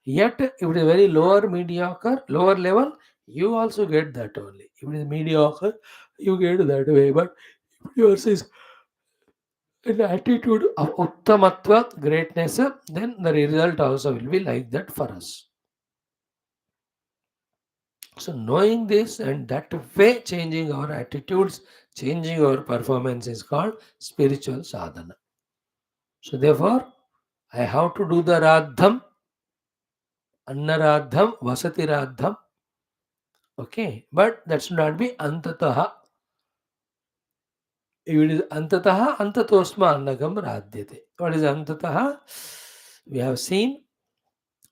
yet if it is very lower mediocre, lower level, you also get that only. If it is mediocre, you get that way. But if yours is an attitude of uttamatva, greatness, then the result also will be like that for us. So knowing this and that way changing our attitudes, changing our performance is called spiritual sadhana. So therefore, I have to do the radham, annaradham, vasati radham. Okay, but that should not be antataha. If it is antataha, antatosma annagam radhyate. What is antataha? We have seen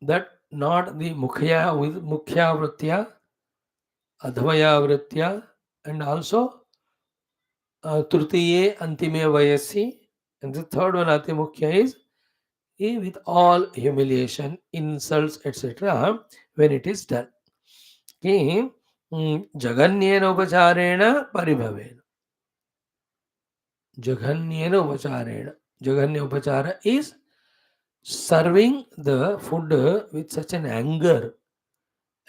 that not the mukhya with mukhya vritya, adhamaya vritya, and also tritiye antime vayasi. And the third one, ati mukhya, is with all humiliation, insults, etc. when it is done. कि जघन्येन उपचारेण परिभवेन. Jaganya Upachara is serving the food with such an anger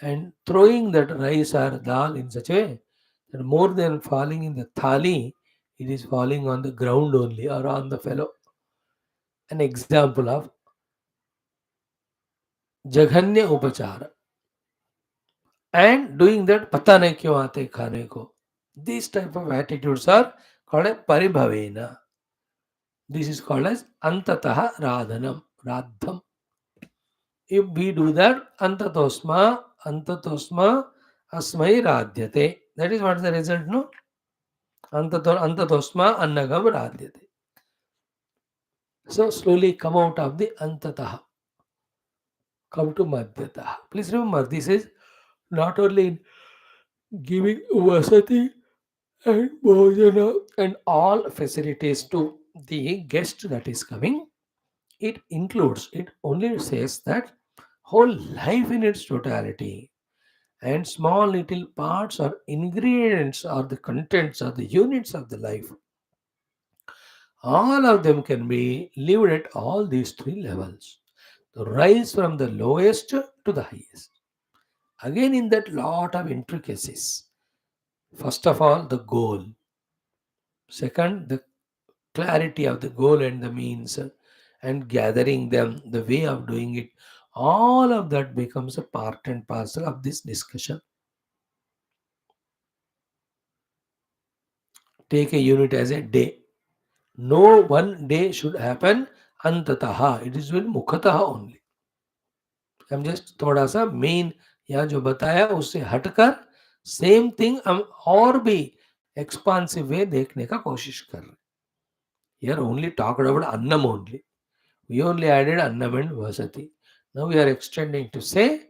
and throwing that rice or dal in such a way that more than falling in the thali, it is falling on the ground only or on the fellow. An example of जघन्य उपचार and doing that pata nahi kyun aate khane ko. These type of attitudes are called as paribhavena. This is called as antatah radhanam, radham. If we do that, antatosma asmai radhyate. That is what is the result, no? Antatosma annagam radhyate. So slowly come out of the antatah, come to madhyatah. Please remember, this is not only in giving vasati and bhojana and all facilities to the guest that is coming. It includes, it only says that whole life in its totality and small little parts or ingredients or the contents or the units of the life. All of them can be lived at all these three levels. To rise from the lowest to the highest. Again, in that lot of intricacies. First of all, the goal. Second, the clarity of the goal and the means and gathering them, the way of doing it. All of that becomes a part and parcel of this discussion. Take a unit as a day. No one day should happen antataha. It is with mukhataha only. हम just थोड़ा सा main यहाँ जो बताया उससे हटकर same thing हम और भी एक्सपांसिव वे देखने का कोशिश कर रहे हैं. Here only talked about annam only. We only added annam and vasati. Now we are extending to say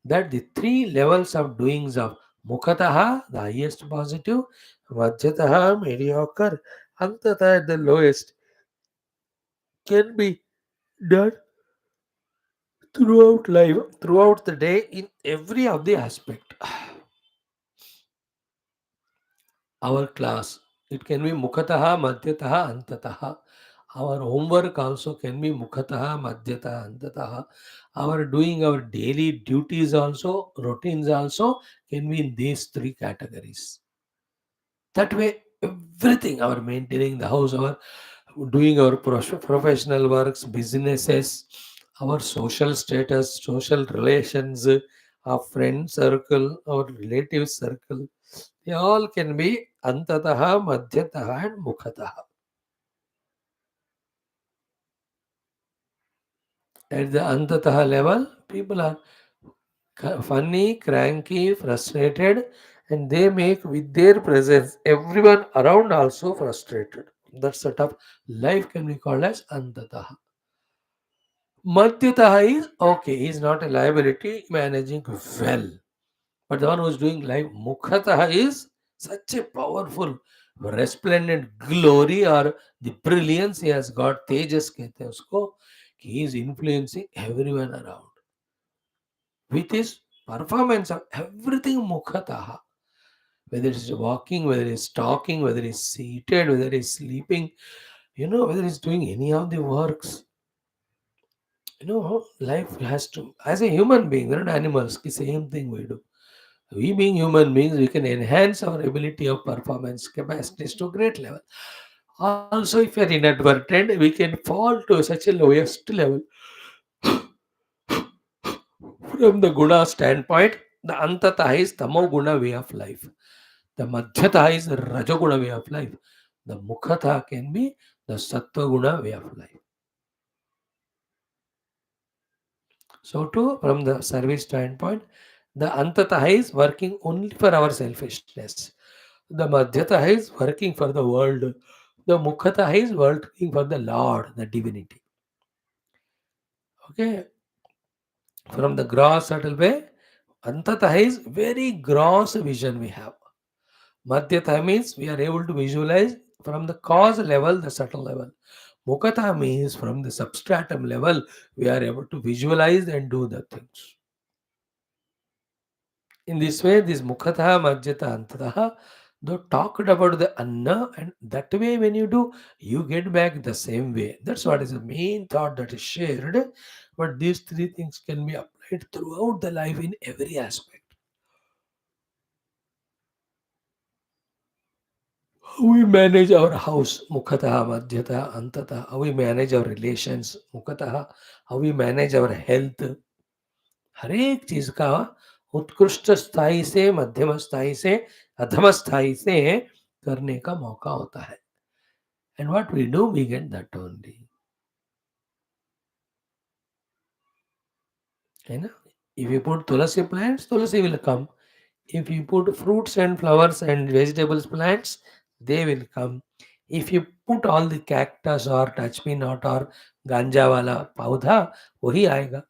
that the three levels of doings of mukhataha, the highest positive, vajjataha, mediocre, antataha at the lowest, can be done throughout life, throughout the day, in every of the aspect. Our class, it can be mukhataha, madhyataha, antataha. Our homework also can be mukhataha, madhyataha, antataha. Our doing our daily duties also, routines also can be in these three categories. That way, everything, our maintaining the house, our doing our professional works, businesses, our social status, social relations, our friend circle, our relative circle, they all can be antataha, madhyataha, and mukhataha. At the antataha level, people are funny, cranky, frustrated, and they make with their presence everyone around also frustrated. That sort of life can be called as antataha. Madhyataha is okay, he is not a liability, managing well. But the one who is doing life, mukhataha is such a powerful, resplendent glory or the brilliance he has got. Tejas कहते हैं उसको कि he is influencing everyone around with his performance of everything mukhataha. Whether it's walking, whether it's talking, whether it's seated, whether it's sleeping, whether it's doing any of the works. Life has to, as a human being, we're not animals, the same thing we do. We being human beings, we can enhance our ability of performance capacities to a great level. Also, if you're inadvertent, we can fall to such a lowest level. From the guna standpoint, the antataha is tamo guna way of life. The madhyataha is the rajoguna way of life. The mukhataha can be the sattva guna way of life. So too, from the service standpoint, the antataha is working only for our selfishness. The madhyataha is working for the world. The mukhataha is working for the Lord, the divinity. Okay, from the gross subtle way, antataha is very gross vision we have. Madhyataha means we are able to visualize from the cause level, the subtle level. Mukhataha means from the substratum level, we are able to visualize and do the things. In this way, this mukhataha, madhyataha, antataha, Though talked about the anna, and that way when you do, you get back the same way. That's what is the main thought that is shared. But these three things can be applied throughout the life in every aspect. How we manage our house, mukhatah, madhyatah, antatah. How we manage our relations, mukhatah. How we manage our health. हर एक चीज का उत्कृष्ट स्थाई से मध्यम स्थाई से अधम स्थाई से करने का मौका होता है. And what we do, we get that only. You know, if you put tulasi plants, tulasi will come. If you put fruits and flowers and vegetables plants, they will come. If you put all the cactus or touch me not or ganja वाला पौधा, वही आएगा.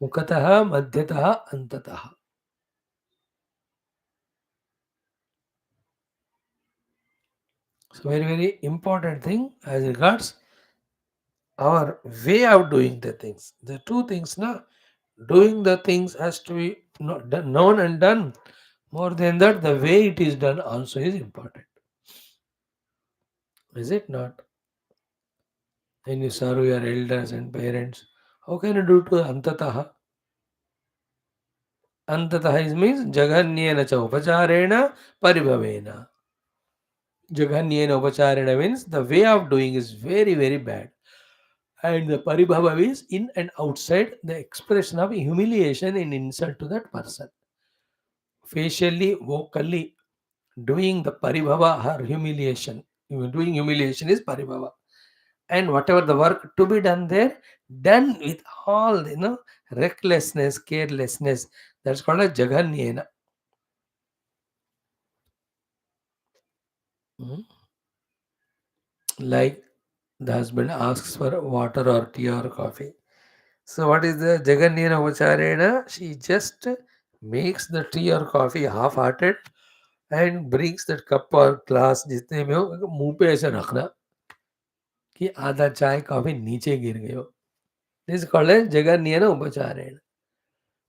मुखतः मध्यतः अंततः. So very important thing as regards our way of doing the things. The two things, na, doing the things has to be known and done. More than that, the way it is done also is important. Is it not? When you serve your elders and parents, how can you do to antataha? Antataha is means jaganyena cha upacharena paribhavena. Jaganyena upacharena means the way of doing is very bad. And the paribhava is in and outside the expression of humiliation and insult to that person. Facially, vocally, doing the paribhava or humiliation. Doing humiliation is paribhava. And whatever the work to be done there, done with all recklessness, carelessness. That's called a jaganyena. Mm. Like the husband asks for water or tea or coffee. So what is the jaganyena upacharena? She just makes the tea or coffee half-hearted and brings that cup or glass जितने में हो मुंह पे ऐसे रखना कि आधा चाय कॉफी नीचे गिर गए हो. दिस कॉल्ड एज जगन्यन उपचारेण.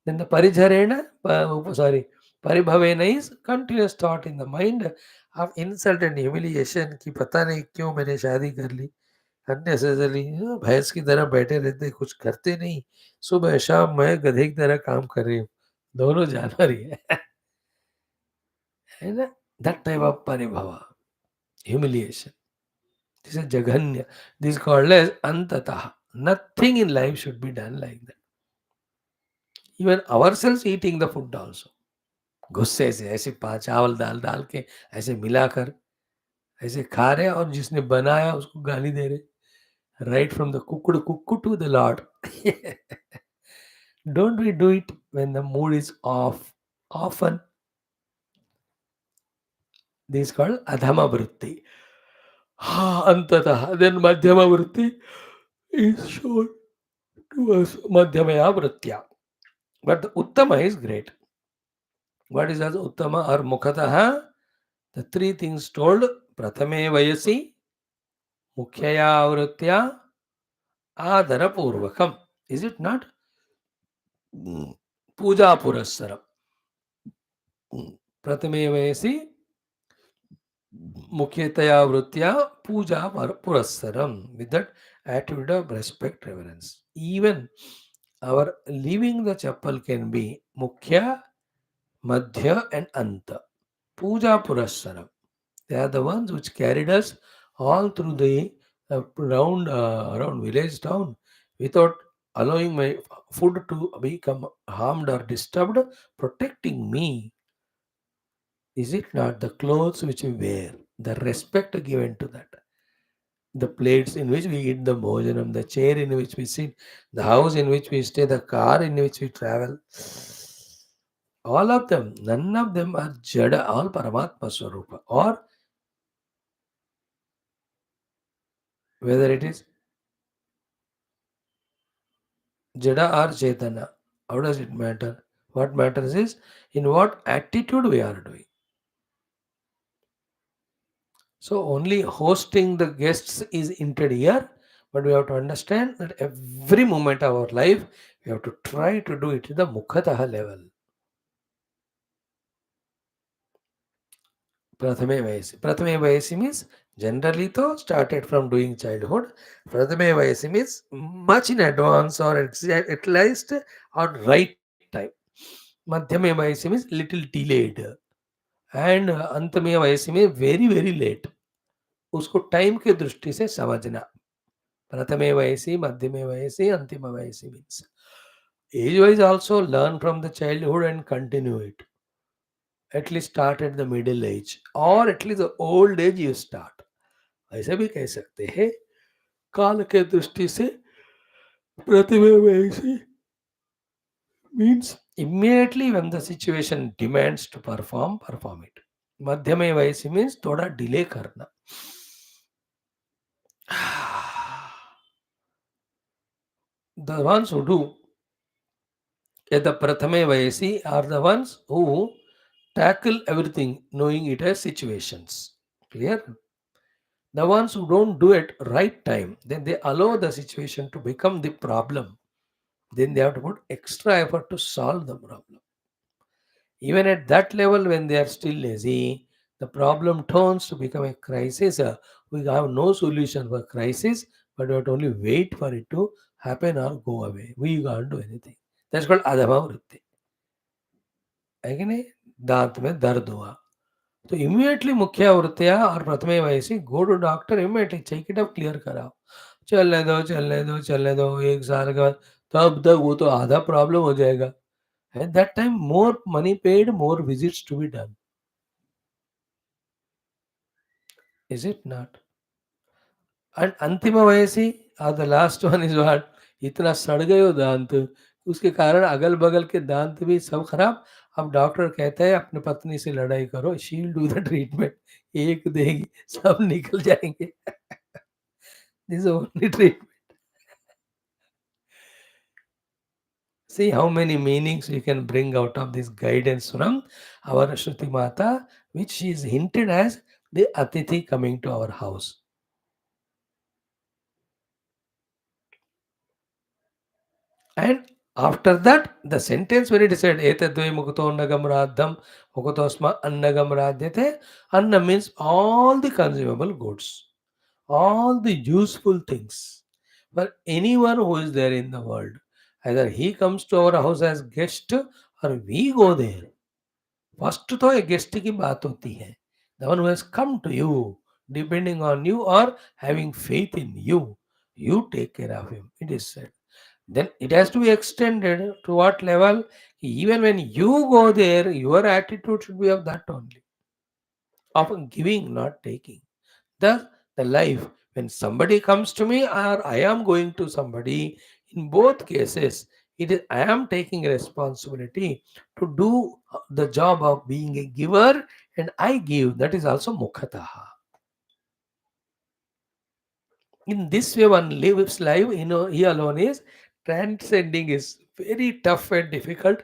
Then the parijharena, sorry, paribhavena is continuous thought in the mind of insult and humiliation कि पता नहीं क्यों मैंने शादी कर ली. अननेसेसरली भैंस की तरह बैठे रहते कुछ करते नहीं. सुबह शाम मैं गधे की तरह काम कर रही हूँ. दोनों जानवर ही है ना. That type of paribhava, humiliation. This is jaganya. This is called as antatah. Nothing in life should be done like that. Even ourselves eating the food also. गुस्से से ऐसे चावल दाल डाल के ऐसे मिलाकर ऐसे खा रहे और जिसने बनाया उसको गाली दे रहे. Right from the cooked cook to the Lord. Don't we do it when the mood is off? Often, this is called adhama vritti. Antatah. Then madhyama vritti is shown to us. Madhyamaya vritya. But the uttama is great. What is as uttama or mukhataha? The three things told. Prathame vayasi, mukhyaya vritya, adara purvakam. Is it not? Puja purassaram. प्रथमे वयसि मुख्यतया वृत्त्या पूजा पुरस्सरम. With that attitude of respect, reverence. Even our leaving the chapel can be mukhya, madhya and anta. Puja purassaram. They are the ones which carried us all through the around village town without allowing my food to become harmed or disturbed, protecting me. Is it not the clothes which we wear, the respect given to that, the plates in which we eat the bhojanam, the chair in which we sit, the house in which we stay, the car in which we travel? All of them, none of them are jada, all Paramatma Swarupa. Or whether it is jada or chetana, how does it matter? What matters is in what attitude we are doing. So only hosting the guests is entered here, but we have to understand that every moment of our life, we have to try to do it at the mukhataha level. Prathame Vayasi. Prathame Vayasi means generally though started from doing childhood. Prathame Vayasi means much in advance or at least on right time. Madhyame Vayasi means little delayed. And Antame Vayasi means very very late. उसको time के दृष्टि से समझना. प्रथमे वयसि मध्यमे वयसि अंतिम वयसि means age wise also learn from the childhood and continue it. At least start at the middle age or at least the old age you start. ऐसे भी कह सकते हैं. काल के दृष्टि से प्रतिमे वयसि means immediately when the situation demands to perform it. मध्यमे वयसि means थोड़ा delay करना. The ones who do at the Prathame Vayasi are the ones who tackle everything knowing it as situations. Clear? The ones who don't do it right time, then they allow the situation to become the problem. Then they have to put extra effort to solve the problem. Even at that level, when they are still lazy, the problem turns to become a crisis. We have no solution for crisis, but we have to only wait for it to happen or go away. We can't do anything. That's called adhama vritti. है कि नहीं? दांत में दर्द हुआ तो immediately मुख्य वृत्तियां और प्रथमे वयसी go to doctor immediately check it up clear कराओ. चलने दो 1 साल के बाद तब तक वो तो आधा प्रॉब्लम हो जाएगा. At that time more money paid more visits to be done. Is it not? And अंतिम वयसी और the last one is what? इतना सड़ गए हो दांत उसके कारण अगल बगल के दांत भी सब खराब. अब डॉक्टर कहता है अपनी पत्नी से लड़ाई करो, she will do the treatment. एक देगी सब निकल जाएंगे. This only treatment. See how many meanings we can bring out of this guidance from our Shruti Mata, which is hinted as the Atithi coming to our house. And after that, the sentence when it said, Etadve Mukuto Nagam Radham, Mukutosma Annagam Radhyate, Anna means all the consumable goods, all the useful things for anyone who is there in the world. Either he comes to our house as guest or we go there. First तो एक guest की बात होती है. The one who has come to you depending on you or having faith in you, you take care of him, it is said. Then it has to be extended to what level? Even when you go there, your attitude should be of that only, of giving, not taking. Thus, the life, when somebody comes to me or I am going to somebody, in both cases, it is I am taking responsibility to do the job of being a giver and I give. That is also mukhataha. In this way, one lives life, he alone is transcending is very tough and difficult.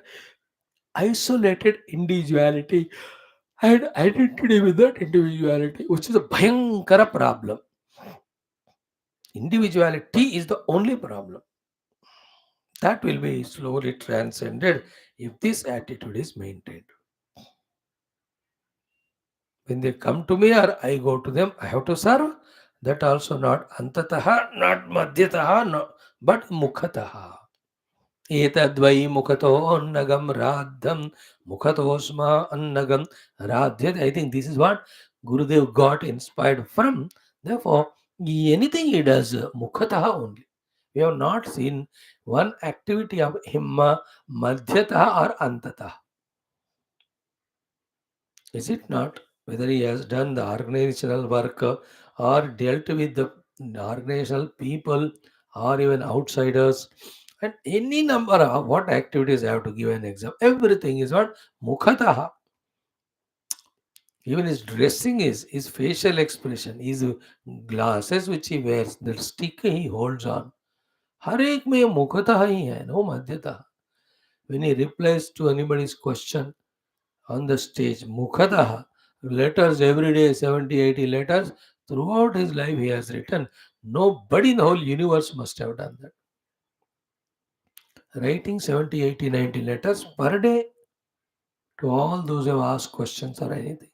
Isolated individuality and identity with that individuality, which is a bhayankara problem. Individuality is the only problem. That will be slowly transcended if this attitude is maintained. When they come to me or I go to them, I have to serve. That also not antataha, not madhyataha, no, but mukhataha. Etadvai mukhato annagam radham mukhatosma annagam radhyat. I think this is what Gurudev got inspired from. Therefore, anything he does, mukhataha only. We have not seen one activity of himma madhyataha or antataha. Is it not? Whether he has done the organizational work or dealt with the organizational people or even outsiders, and any number of what activities I have to give an example. Everything is what mukhataha. Even his dressing is his facial expression, his glasses which he wears, the stick he holds on. हर एक में ये मुखतः ही है, no मध्यतः. When he replies to anybody's question on the stage, mukhatah, letters every day, 70, 80 letters, throughout his life he has written. Nobody in the whole universe must have done that. Writing 70, 80, 90 letters per day to all those who have asked questions or anything.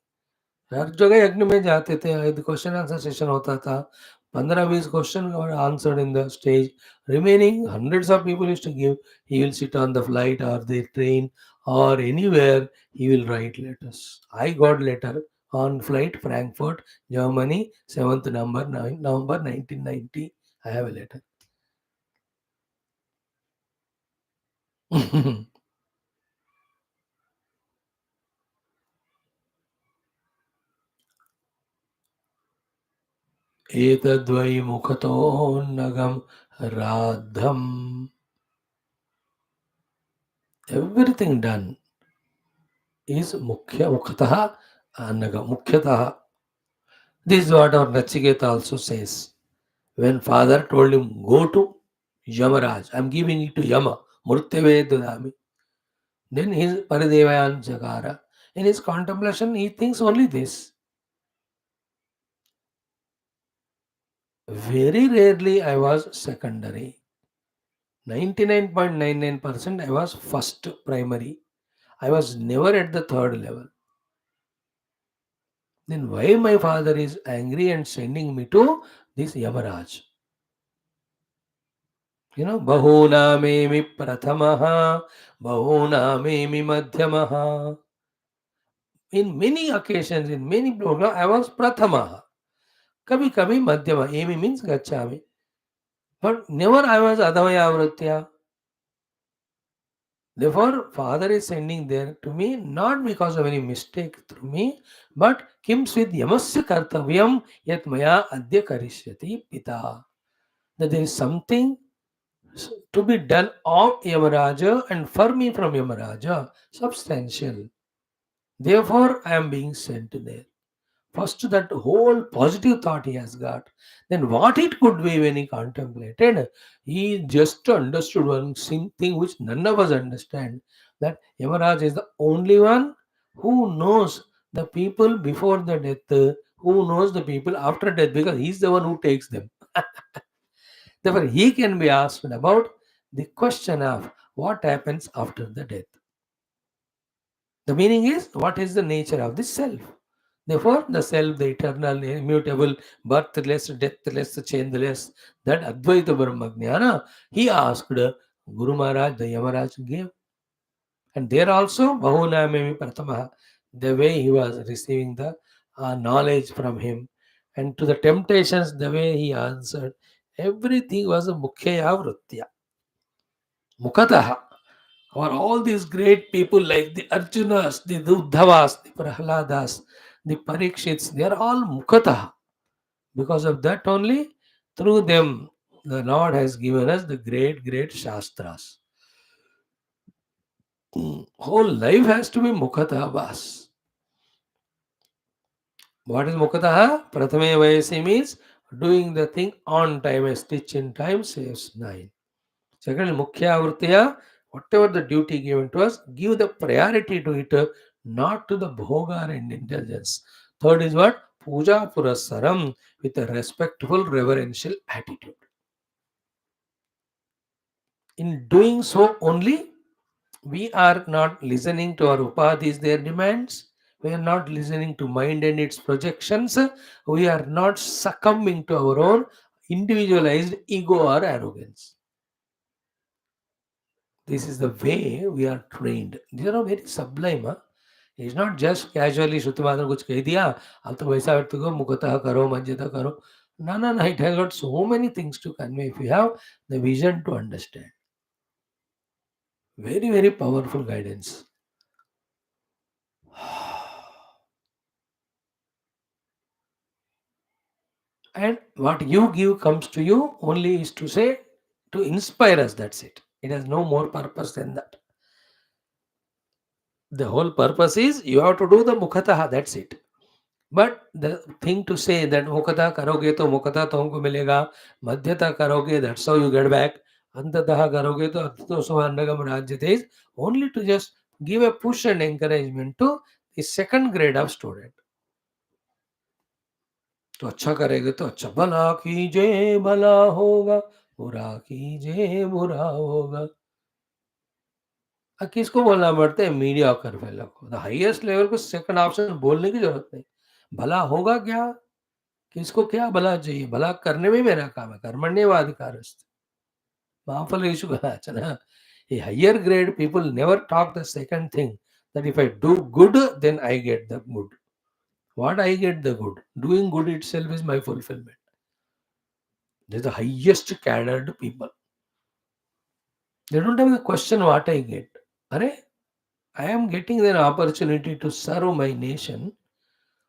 हर जगह यज्ञ में जाते थे, question answer session होता था, 15-20 question were answered in the stage, remaining hundreds of people used to give. He will sit on the flight or the train or anywhere, he will write letters. I got letter on flight Frankfurt, Germany, 7th number, November 1990. I have a letter. एतद्वै मुखतोन्नगं राद्धम्. Everything done is mukhtah annaga, mukhyatah. This is what our Nachiketa also says. When father told him, go to Yamaraj, I am giving it to Yama, Murtyave Dudami. Then his Paridevayan Jagara. In his contemplation, he thinks only this. Very rarely I was secondary. 99.99% I was first primary. I was never at the third level. Then why my father is angry and sending me to this Yamaraj? Bahunamemi Prathamaha, Bahunamemi Madhyamaha. In many occasions, in many programs, I was Prathamaha. Kabhi kabhi Madhyama. Emi means Gachami. But never I was Adavaya Vritya. Therefore, Father is sending there to me not because of any mistake through me, but kims with yamasya kartavyam yat maya adya karishyati pita. That there is something to be done of Yamaraja and for me from Yamaraja, substantial. Therefore, I am being sent there. First, that whole positive thought he has got. Then, what it could be when he contemplated, he just understood one thing which none of us understand, that Yamaraj is the only one who knows the people before the death, who knows the people after death, because he is the one who takes them. Therefore, he can be asked about the question of what happens after the death. The meaning is, what is the nature of the self? Therefore, the self, the eternal, immutable, birthless, deathless, changeless, that Advaita Brahmajnana, he asked Guru Maharaj, the Yamaraj gave. And there also, Bahunamemi Pratamaha, the way he was receiving the knowledge from him, and to the temptations, the way he answered, everything was a Mukhya Vritya. Mukataha. Or all these great people like the Arjunas, the Uddhavas, the Prahladas, the Parikshits, they are all Mukataha. Because of that only, through them, the Lord has given us the great, great Shastras. Whole life has to be Mukataha Bas. What is Mukataha? Prathame Vayasi means doing the thing on time. A stitch in time saves 9. Second, Mukhya Vritya, whatever the duty given to us, give the priority to it, not to the bhoga and indulgence. Third is what? Puja Purasaram, with a respectful, reverential attitude. In doing so only, we are not listening to our upadhis, their demands. We are not listening to mind and its projections. We are not succumbing to our own individualized ego or arrogance. This is the way we are trained. These are all very sublime. Huh? It's not just casually Shruti Maharaj कुछ कह दिया अब तो वैसा व्यक्ति को मुखतः करो मज्जतः करो. No, no, no. It has got so many things to convey if you have the vision to understand. Very, very powerful guidance. And what you give comes to you only is to say, to inspire us. That's it. It has no more purpose than that. The whole purpose is you have to do the mukhataha. That's it. But the thing to say that मुखतः करोगे तो मुखतः तुमको मिलेगा, मध्यतः करोगे that's how you get back, अंततः करोगे तो अंततो सुवर्णगम राज्यते is only to just give a push and encouragement to the second grade of student. तो अच्छा करेंगे तो अच्छा, भला कीजिए भला होगा, बुरा कीजिए बुरा होगा. अब किसको बोलना पड़ता है? मीडिया कर फेलो को, द हाईएस्ट लेवल को सेकंड ऑप्शन बोलने की जरूरत नहीं. भला होगा क्या? किसको क्या भला चाहिए? भला करने में मेरा काम है, कर्मण्येवाधिकारस्ते मा फलेषु कदाचन. A higher grade people never talk the second thing, that if I do good, then I get the good. What I get the good? Doing good itself is my fulfillment. They're the highest cadred people. They don't have the question what I get. Are I am getting an opportunity to serve my nation.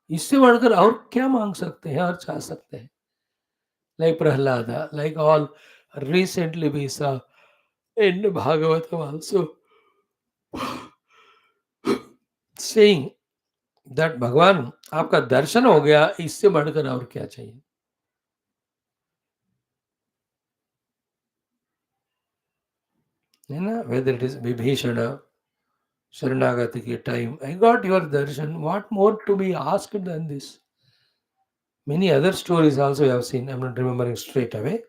इससे बढ़कर और क्या मांग सकते हैं और चाह सकते हैं? Like Prahlada, like all recently we saw in Bhagavatam also saying that भगवान आपका दर्शन हो गया, इससे बढ़कर और क्या चाहिए? है ना? Whether it is Vibhishana, Sharanagati ki time, I got your darshan. What more to be asked than this? Many other stories also I have seen. I'm not remembering straight away.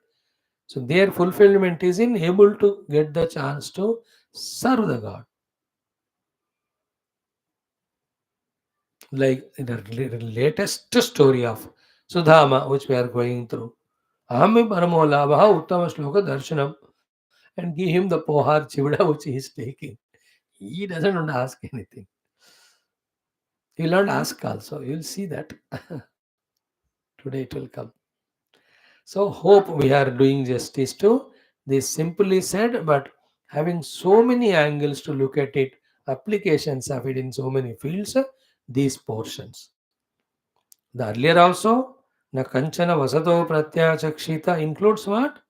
So their fulfillment is in able to get the chance to serve the God. Like in the latest story of Sudhama, which we are going through. Ahame paramo labha uttama shloka darshanam, and give him the pohar chivda which he is taking. He doesn't want to ask anything. He will not ask also. You will see that. Today it will come. So hope we are doing justice to this simply said, but having so many angles to look at it, applications of it in so many fields, these portions. The earlier also, na kanchana vasato pratyachakshita includes what?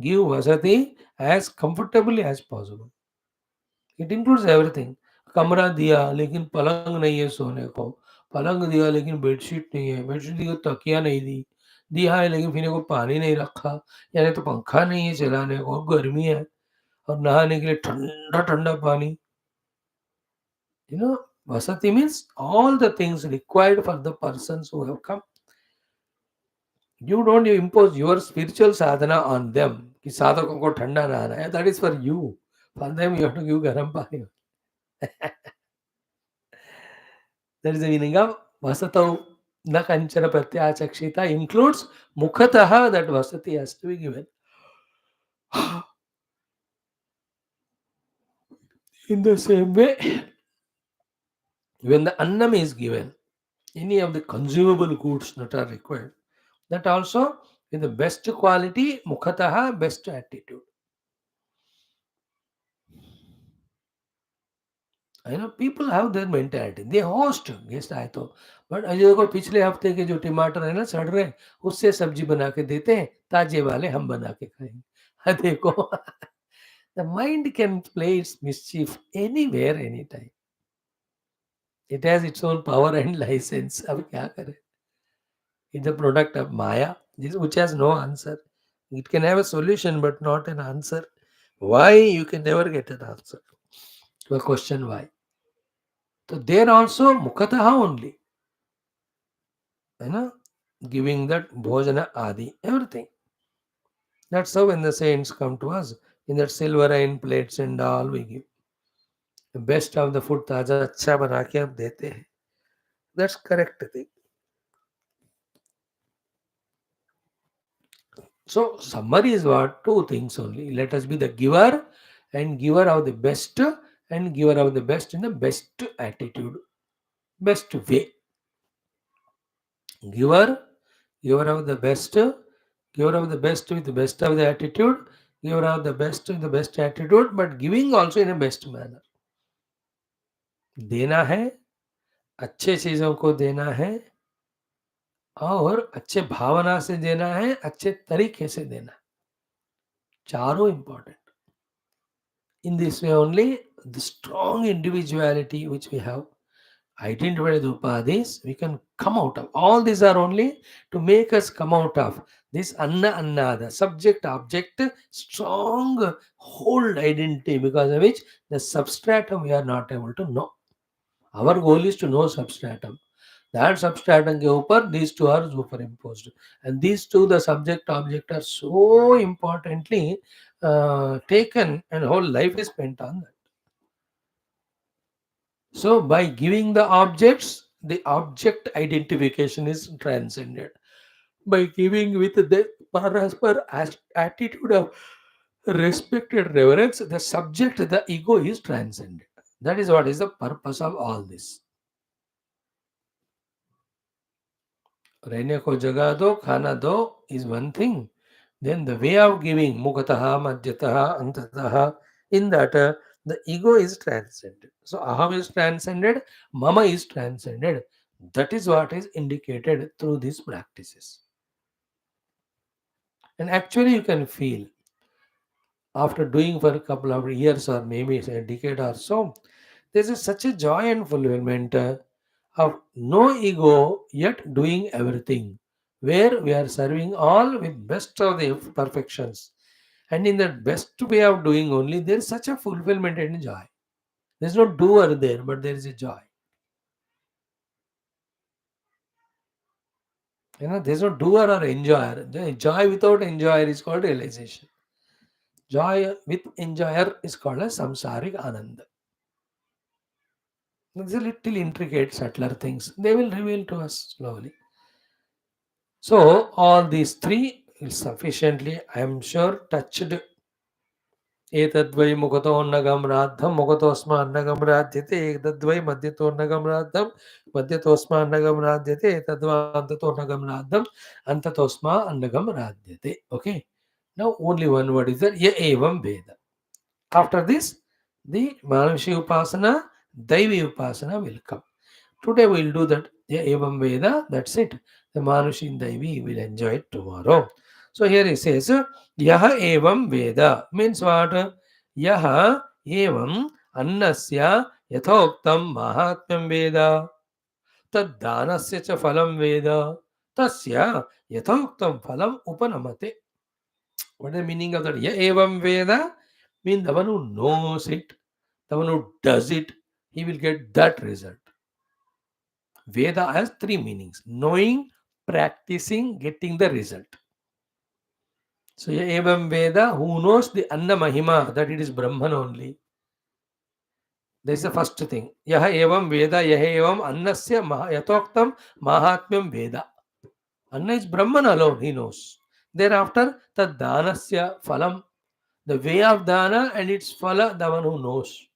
Give vasati as comfortably as possible. It includes everything. कमरा दिया लेकिन पलंग नहीं है सोने को, पलंग दिया लेकिन बेडशीट नहीं है, बेडशीट दी तो तकिया नहीं दी, दिया है लेकिन पीने को पानी नहीं रखा, यानी तो पंखा नहीं है चलाने को, गर्मी है और नहाने के लिए ठंडा ठंडा पानी. You know, vasati means all the things required for the persons who have come. You don't impose your spiritual sadhana on them कि साधकों को ठंडा नहाना है. That is for you. For them you have to give गर्म पानी. That is the meaning of vasatau na kanchana pratyachakshita includes mukhataha, that vasati has to be given. In the same way, when the annam is given, any of the consumable goods that are required, that also in the best quality, mukhataha, best attitude. You know, people have their mentality. They host guest आए तो, but Ajay देखो पिछले हफ्ते के जो टमाटर है ना सड़ रहे, उससे सब्जी बना के देते हैं, ताजे वाले हम बना के खाएंगे. हाँ देखो. The mind can play its mischief anywhere, anytime. It has its own power and license. अब क्या करें? It's a product of Maya, which has no answer. It can have a solution, but not an answer. Why? You can never get an answer to a question why. So there also Mukataha only. You know, giving that Bhojana Adi, everything. That's how when the saints come to us, in that silver iron plates and all we give. The best of the food ताजा अच्छा बना के हम देते हैं. That's correct thing. So summary is what? Two things only. Let us be the giver and giver of the best and giver of the best in the best attitude, best way. Giver, giver of the best, giver of the best with the best of the attitude, giver of the best with the best attitude, but giving also in a best manner. देना है, अच्छे चीजों को देना है और अच्छे भावना से देना है, अच्छे तरीके से देना है. चारों important. In this way only, the strong individuality which we have identified the upadhis, we can come out of. All these are only to make us come out of this anna annada, subject object, strong hold identity, because of which the substratum we are not able to know. Our goal is to know substratum. That substratum के ऊपर these two are superimposed, and these two, the subject object, are so importantly taken, and whole life is spent on that. So by giving the objects, the object identification is transcended. By giving with the parasper attitude of respect and reverence, the subject, the ego is transcended. That is what is the purpose of all this. रहने को जगह दो, खाना दो is one thing. Then the way of giving, mukataha, madhyataha, antataha, in that the ego is transcended. So aham is transcended, mama is transcended. That is what is indicated through these practices. And actually you can feel after doing for a couple of years or maybe a decade or so, there is such a joy and fulfillment of no ego yet doing everything, where we are serving all with best of the perfections. And in that best way of doing only, there is such a fulfillment and joy. There is no doer there, but there is a joy. There is no doer or enjoyer. The joy without enjoyer is called realization. Joy with enjoyer is called as samsaric ananda. These are little intricate, subtler things. They will reveal to us slowly. So, all these three is sufficiently, I am sure, touched. एतद्वै मुखतोन्नगं राद्धं मुखतोऽस्मान्नगं राध्यते एतद्वै मध्यतोन्नगं राद्धं मध्यतोऽस्मान्नगं राध्यते एतद्वान्ततोन्नगं राद्धं अन्ततोऽस्मान्नगं राध्यते. Okay. Now only one word is that ya evam veda. After this, the Manushi Upasana, Daivi Upasana will come. Today we will do that ya evam veda. That's it. The Manushi and Daivi will enjoy it tomorrow. So here he says, Yaha evam veda means what? Yaha evam annasya yathoktam mahatmyam veda tad danasya cha phalam veda tasya yathoktam phalam upanamate. What is the meaning of that? Ya evam veda means the one who knows it, the one who does it, he will get that result. Veda has three meanings: knowing, practicing, getting the result. So, evam Veda, who knows the Anna Mahima, that it is Brahman only. This is the first thing. Yaha evam Veda, yaha evam Annasya yatoktam Mahatmyam Veda. Anna is Brahman alone, he knows. Thereafter, the Danasya Phalam, the way of Dana and its Phala, the one who knows.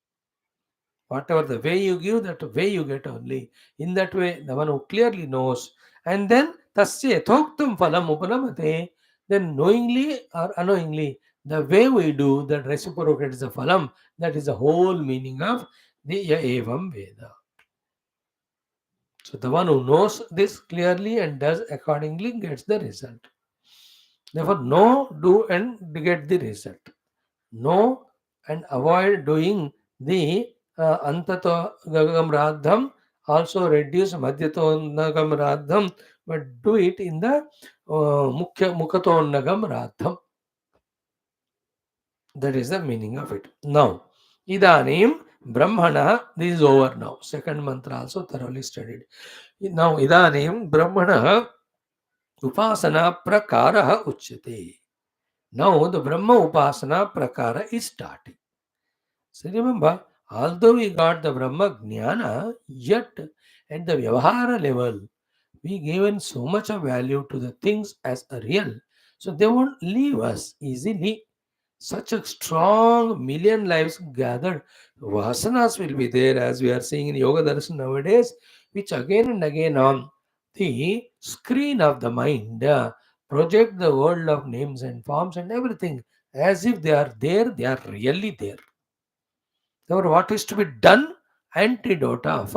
Whatever the way you give, that way you get only. In that way, the one who clearly knows. And then, tasya yatoktam phalam upanamate. Then knowingly or unknowingly, the way we do that reciprocates the phalam. That is the whole meaning of the ya evam Veda. So the one who knows this clearly and does accordingly gets the result. Therefore, know, do and get the result. Know and avoid doing the antato gagam radham, also reduce madhyatonnagam radham, but do it in the mukhya mukhatonnagam radham. That is the meaning of it. Now, idanim brahmana, this is over now. Second mantra also thoroughly studied. Now, idanim brahmana upasana prakara uchyate. Now, the Brahma upasana prakara is starting. So remember, although we got the Brahma Jnana, yet at the Vyavahara level, we given so much of value to the things as a real. So they won't leave us easily. Such a strong million lives gathered. Vasanas will be there as we are seeing in Yoga Darshan nowadays, which again and again on the screen of the mind project the world of names and forms and everything as if they are there, they are really there. Therefore, what is to be done? Antidote of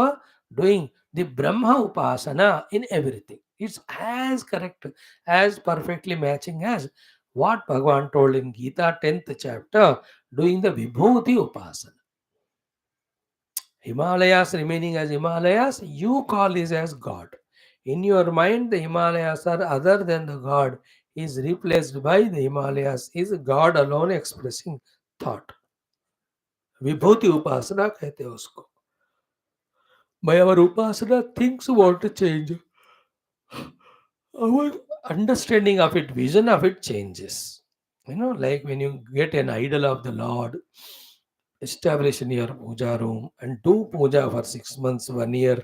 doing the Brahma Upasana in everything. It's as correct, as perfectly matching as what Bhagavan told in Gita 10th chapter, doing the Vibhuti Upasana. Himalayas remaining as Himalayas, you call this as God. In your mind, the Himalayas are other than the God, is replaced by the Himalayas, is God alone expressing thought. विभूति उपासना कहते हैं उसको. By our upasana, things want to change. Our understanding of it, vision of it changes. Like when you get an idol of the Lord, establish in your puja room and do puja for 6 months, 1 year,